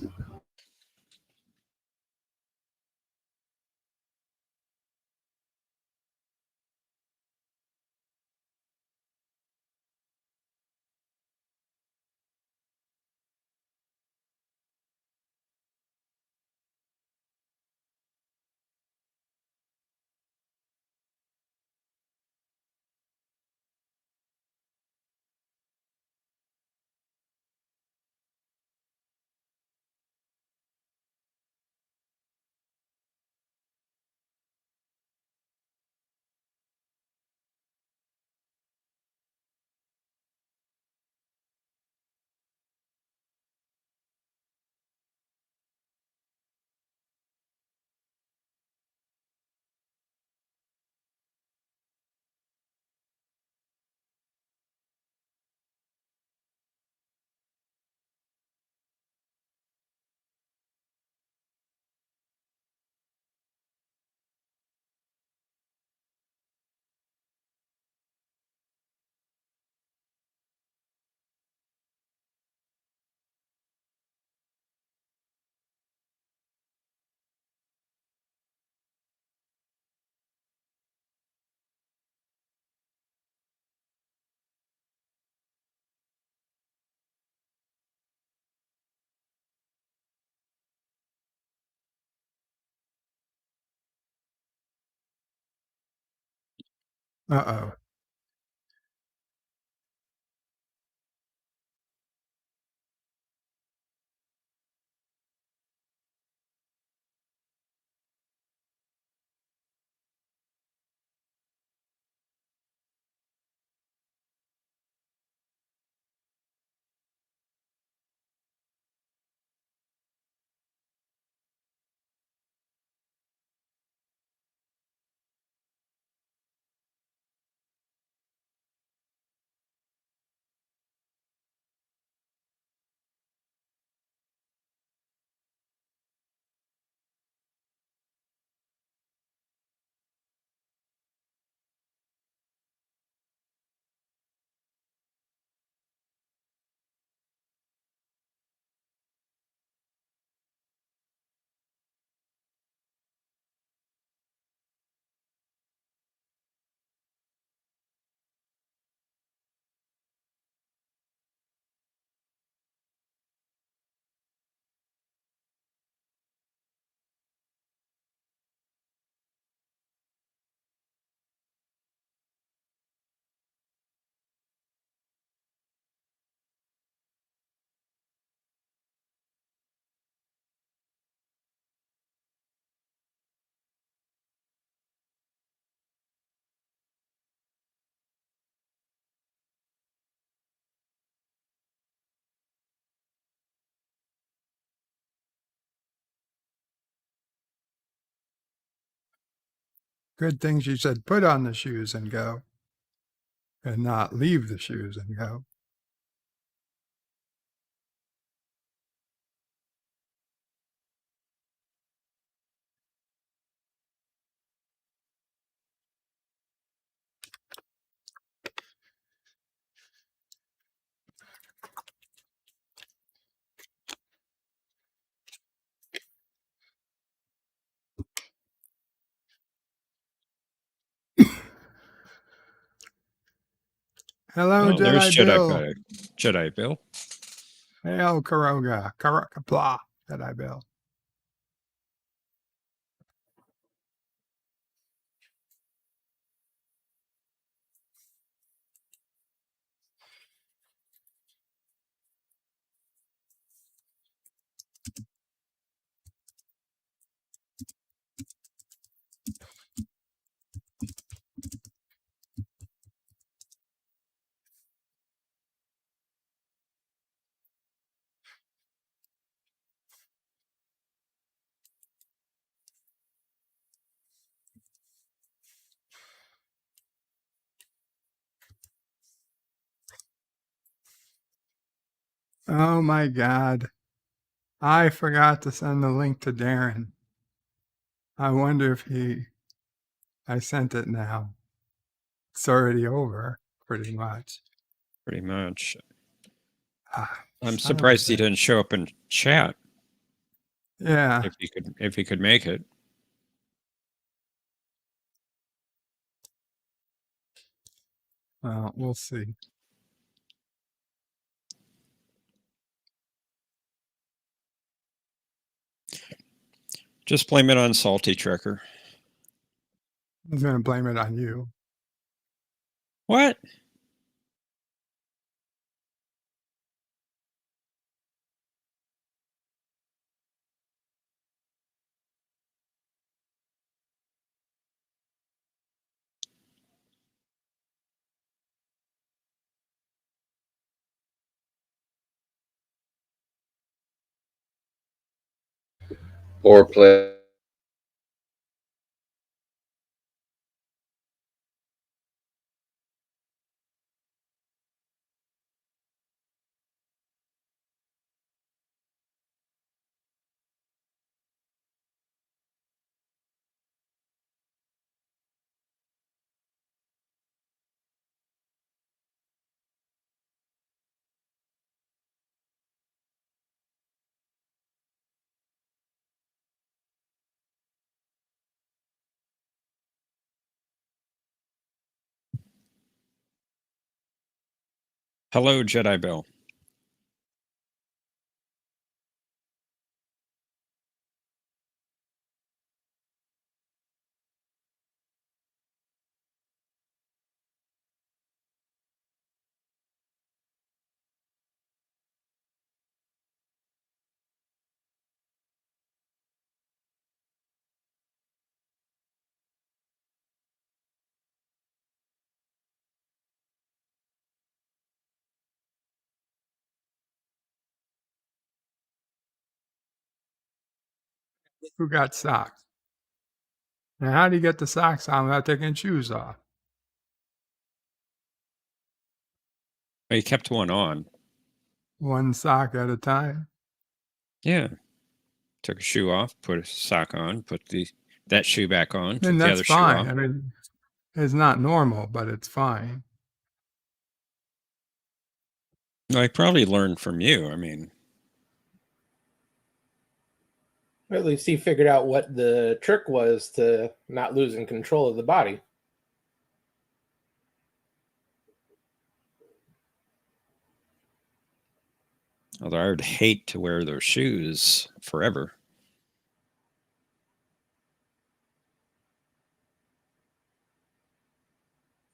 Uh-oh. Good thing she said put on the shoes and go, and not leave the shoes and go. Hello, Oh, there's Jedi Bill. Jedi Bill. Hail, Karoga. Qapla, Jedi Bill. Oh my God. I forgot to send the link to Darren. I wonder if I sent it now. It's already over, pretty much. Pretty much. I'm Son of a surprised he bitch. didn't show up in chat. Yeah. If he could make it. Well, we'll see. Just blame it on Salty Trekker. I was going to blame it on you. What? Foreplay. Hello, Jedi Bill. Who got socks? And how do you get the socks on without taking shoes off? He kept one on. One sock at a time? Yeah. Took a shoe off, put a sock on, put that shoe back on, took And the that's other shoe fine. off. I mean, it's not normal, but it's fine. No, I probably learned from you. I mean, Or at least he figured out what the trick was to not losing control of the body. although I would hate to wear those shoes forever.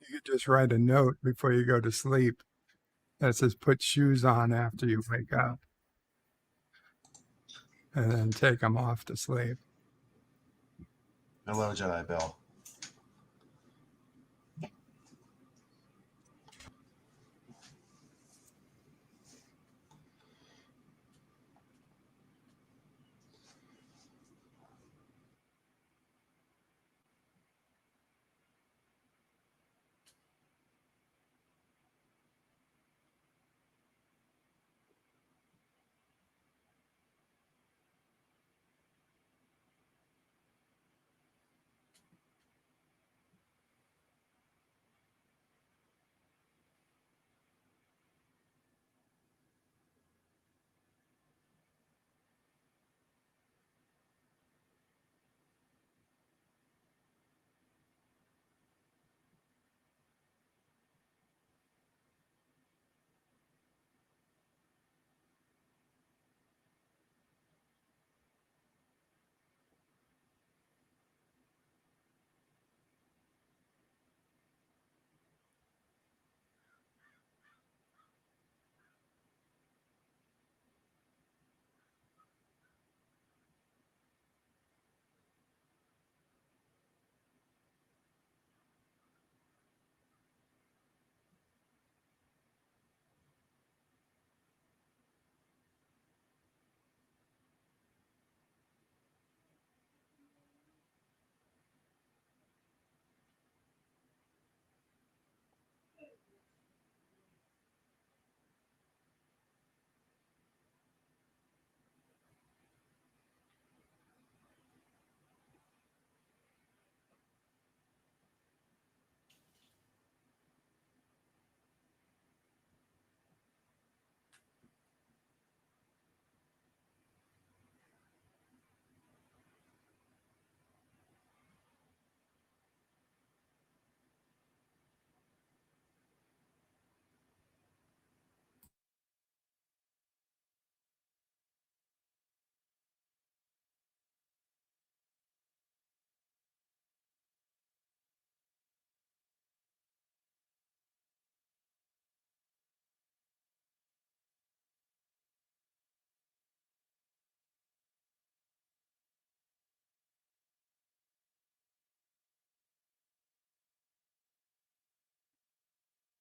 You could just write a note before you go to sleep that says put shoes on after you wake up. And then take them off to sleep. Hello, Jedi Bill.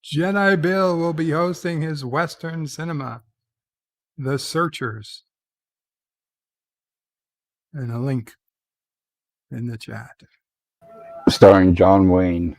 Jedi Bill will be hosting his Western cinema, The Searchers. And a link in the chat. Starring John Wayne.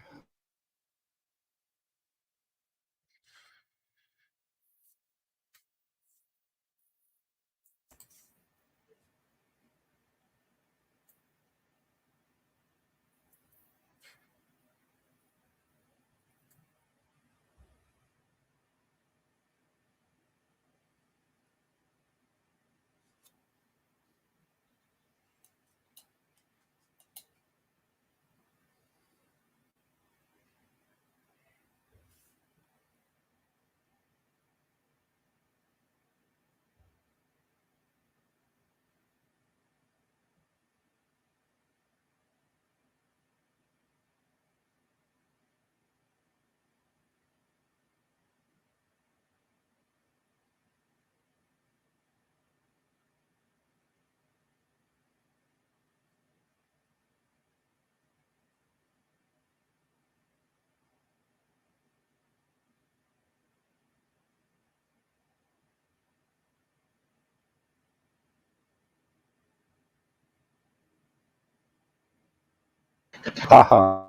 Haha.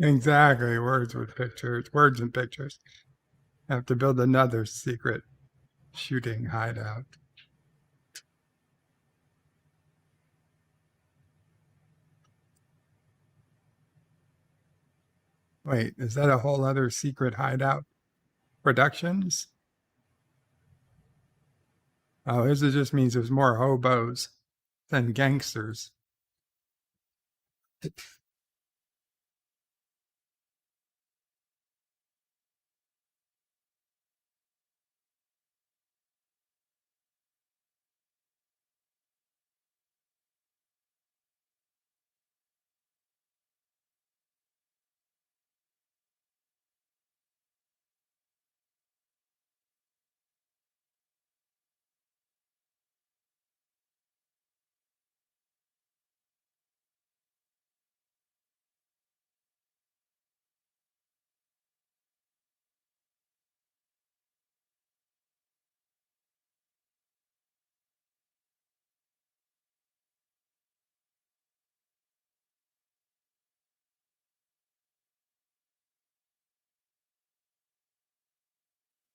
Exactly. Words with pictures. Words and pictures. Have to build another secret shooting hideout. Wait, is that a whole other secret hideout? Productions? Oh, this just means there's more hobos than gangsters.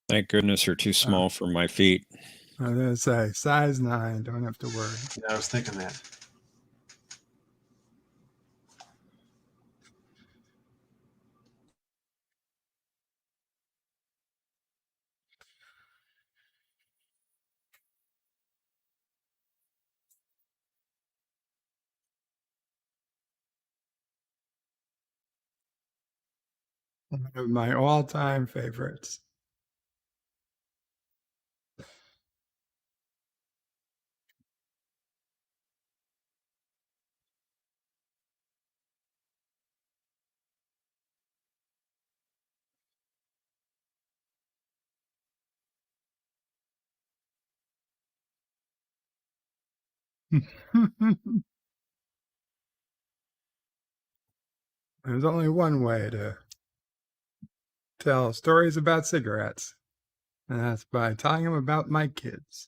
Thank goodness they're too small for my feet. I was going to say, size 9, don't have to worry. Yeah, I was thinking that. One of my all-time favorites. There's only one way to tell stories about cigarettes, and that's by telling them about my kids.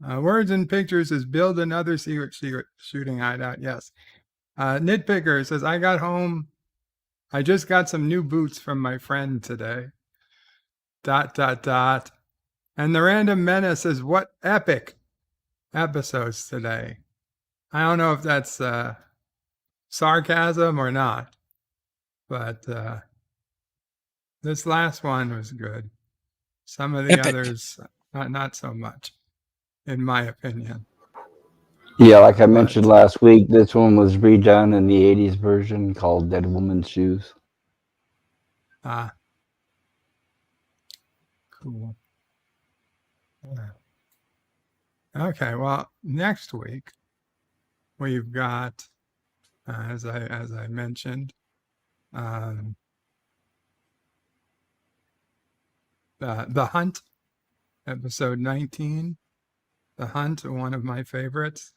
Words and pictures is build another secret shooting hideout. Yes. Nitpicker says, I got home. I just got some new boots from my friend today. ... And the random menace says, what epic episodes today. I don't know if that's sarcasm or not, but This last one was good. Some of the others, not so much, in my opinion. Yeah, like I mentioned last week, this one was redone in the 80s version called Dead Woman's Shoes. Ah. Cool. Yeah. Okay, well, next week we've got, as I mentioned, The Hunt, episode 19. The Hunt, one of my favorites.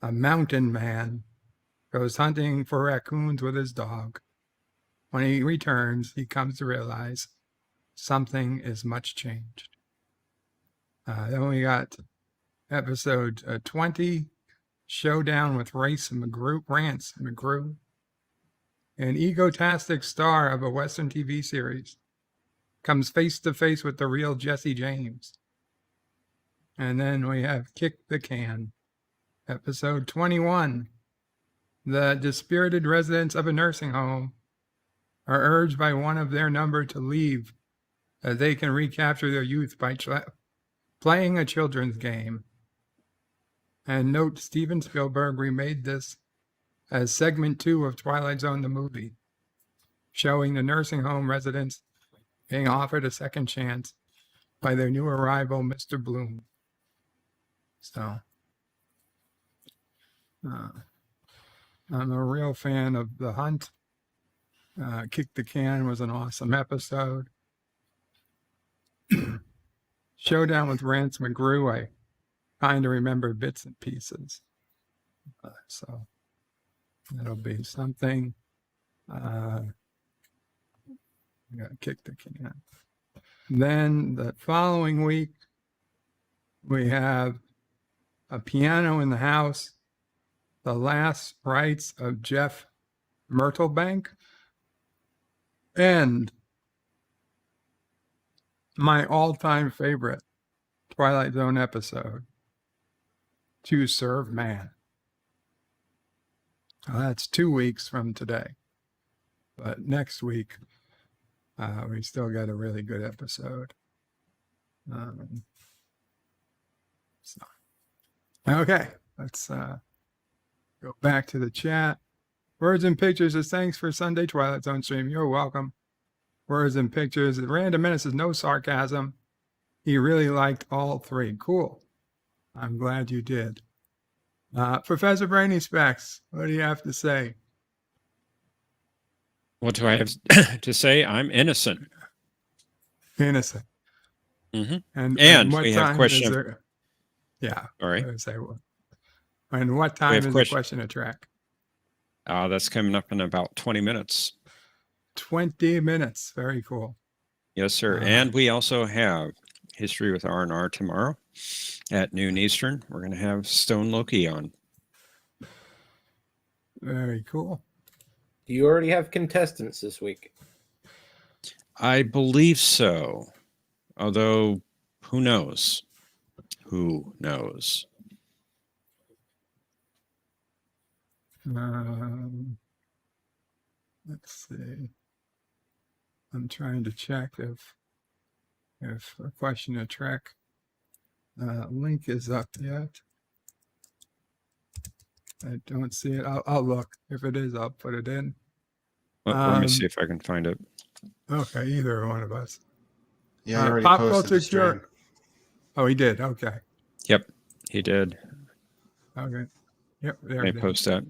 A mountain man goes hunting for raccoons with his dog. When he returns, he comes to realize something is much changed. Then we got episode 20, Showdown with Rance McGrew, an egotastic star of a Western TV series, comes face to face with the real Jesse James. And then we have Kick the Can, episode 21. The dispirited residents of a nursing home are urged by one of their number to leave, as they can recapture their youth by playing a children's game. And note, Steven Spielberg remade this as segment 2 of Twilight Zone the movie, showing the nursing home residents being offered a second chance by their new arrival, Mr. Bloom. So, I'm a real fan of The Hunt. Kick the Can was an awesome episode. Showdown with Rance McGrew, I kind of remember bits and pieces. So that'll be something. I gotta kick the can. Then the following week, we have A Piano in the House, The Last Rites of Jeff Myrtlebank, and my all-time favorite Twilight Zone episode, To Serve Man. Well, that's 2 weeks from today. But next week, we still got a really good episode. Okay, let's go back to the chat. Words and Pictures says, thanks for Sunday Twilight Zone stream. You're welcome. Words and Pictures. Random Menace is no sarcasm. He really liked all 3. Cool. I'm glad you did. Professor Brainy Specs, what do you have to say? What do I have to say? I'm innocent. Innocent. Mm-hmm. And what we time have question. is there? Yeah. All right. And what time is the question of track? That's coming up in about 20 minutes. 20 minutes. Very cool. Yes, sir. And we also have History with R&R tomorrow at noon Eastern. We're going to have Stone Loki on. Very cool. Do you already have contestants this week? I believe so. Although, who knows? Who knows? Let's see. I'm trying to check if a question of track link is up yet. I don't see it. I'll look. If it is, I'll put it in. Let me see if I can find it. Okay, either one of us. Yeah, I already Pop posted Culture the stream. Cure. Oh, he did. Okay. Yep, he did. Okay. Yep. There They it is. post that.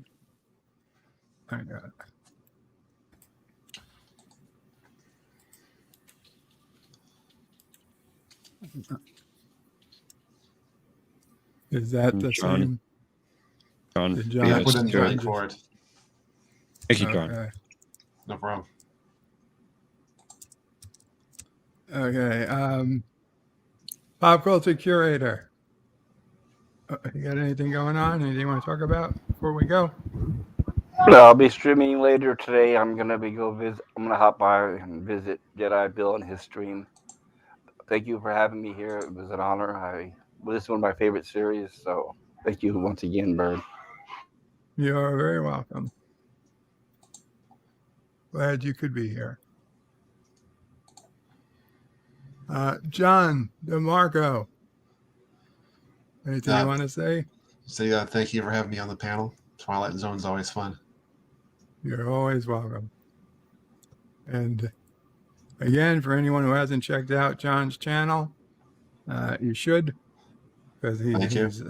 I got it. Is that the same? John. Did John Yeah, have put in the to- link for it. Thank you, John. Okay. No problem. Okay. Pop Culture Curator. You got anything going on? Anything you want to talk about before we go? I'll be streaming later today. I'm gonna hop by and visit Jedi Bill and his stream. Thank you for having me here. It was an honor. This is one of my favorite series, so thank you once again, Bird. You're very welcome. Glad you could be here. John DeMarco, anything you want to say? So thank you for having me on the panel. Twilight Zone's always fun. You're always welcome. And again, for anyone who hasn't checked out John's channel, you should, because he is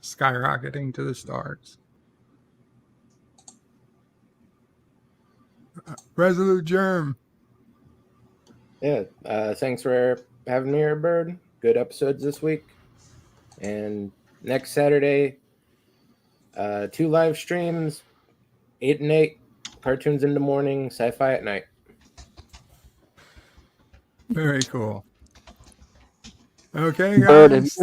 skyrocketing to the stars. Resolute Germ. Yeah, thanks for having me here, Bird. Good episodes this week. And next Saturday, 2 live streams, 8 and 8, cartoons in the morning, sci-fi at night. Very cool. Okay, Bird, guys.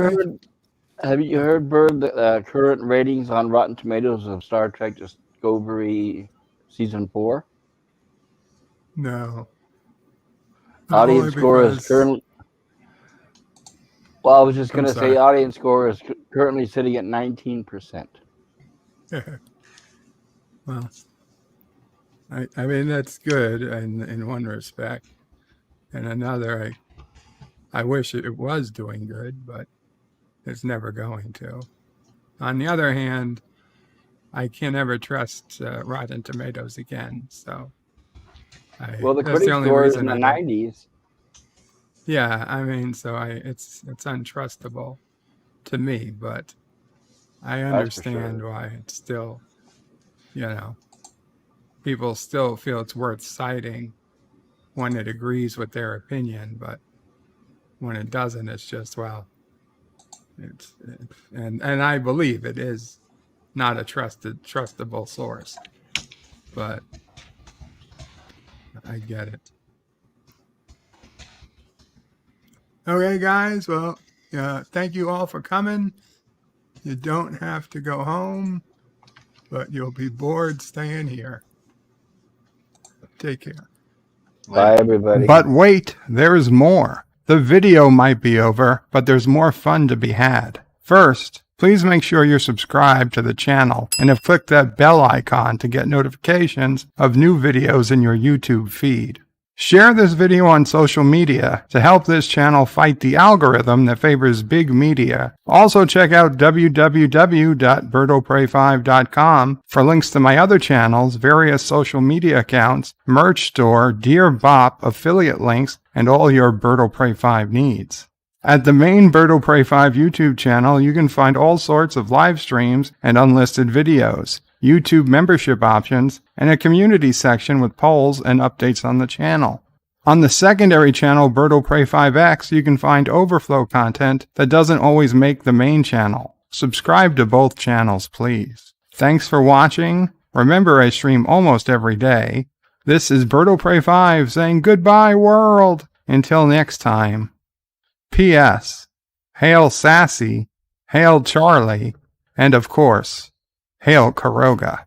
have you heard, Bird, the current ratings on Rotten Tomatoes of Star Trek Discovery Season 4? No. Audience score is currently... Well, I was just going to say audience score is currently sitting at 19%. Well, I mean, that's good in one respect. In another, I wish it was doing good, but it's never going to. On the other hand, I can never trust Rotten Tomatoes again. So, well, the critic score is in the 90s. Yeah, I mean, so it's untrustable to me, but I understand why it's still, people still feel it's worth citing when it agrees with their opinion, but when it doesn't, it's just, well, and I believe it is not a trustable source, but I get it. Okay, guys. Well, thank you all for coming. You don't have to go home, but you'll be bored staying here. Take care. Bye, everybody. But wait, there's more. The video might be over, but there's more fun to be had. First, please make sure you're subscribed to the channel and have clicked that bell icon to get notifications of new videos in your YouTube feed. Share this video on social media to help this channel fight the algorithm that favors big media. Also check out www.birdoprey5.com for links to my other channels, various social media accounts, merch store, Dear Bop, affiliate links, and all your Birdo Prey 5 needs. At the main Birdo Prey 5 YouTube channel, you can find all sorts of live streams and unlisted videos, YouTube membership options, and a community section with polls and updates on the channel. On the secondary channel, Birdo Prey 5X, you can find overflow content that doesn't always make the main channel. Subscribe to both channels, please. Thanks for watching. Remember, I stream almost every day. This is Birdo Prey 5 saying goodbye, world. Until next time. P.S. Hail Sassy, hail Charlie, and of course, hail Kuroga.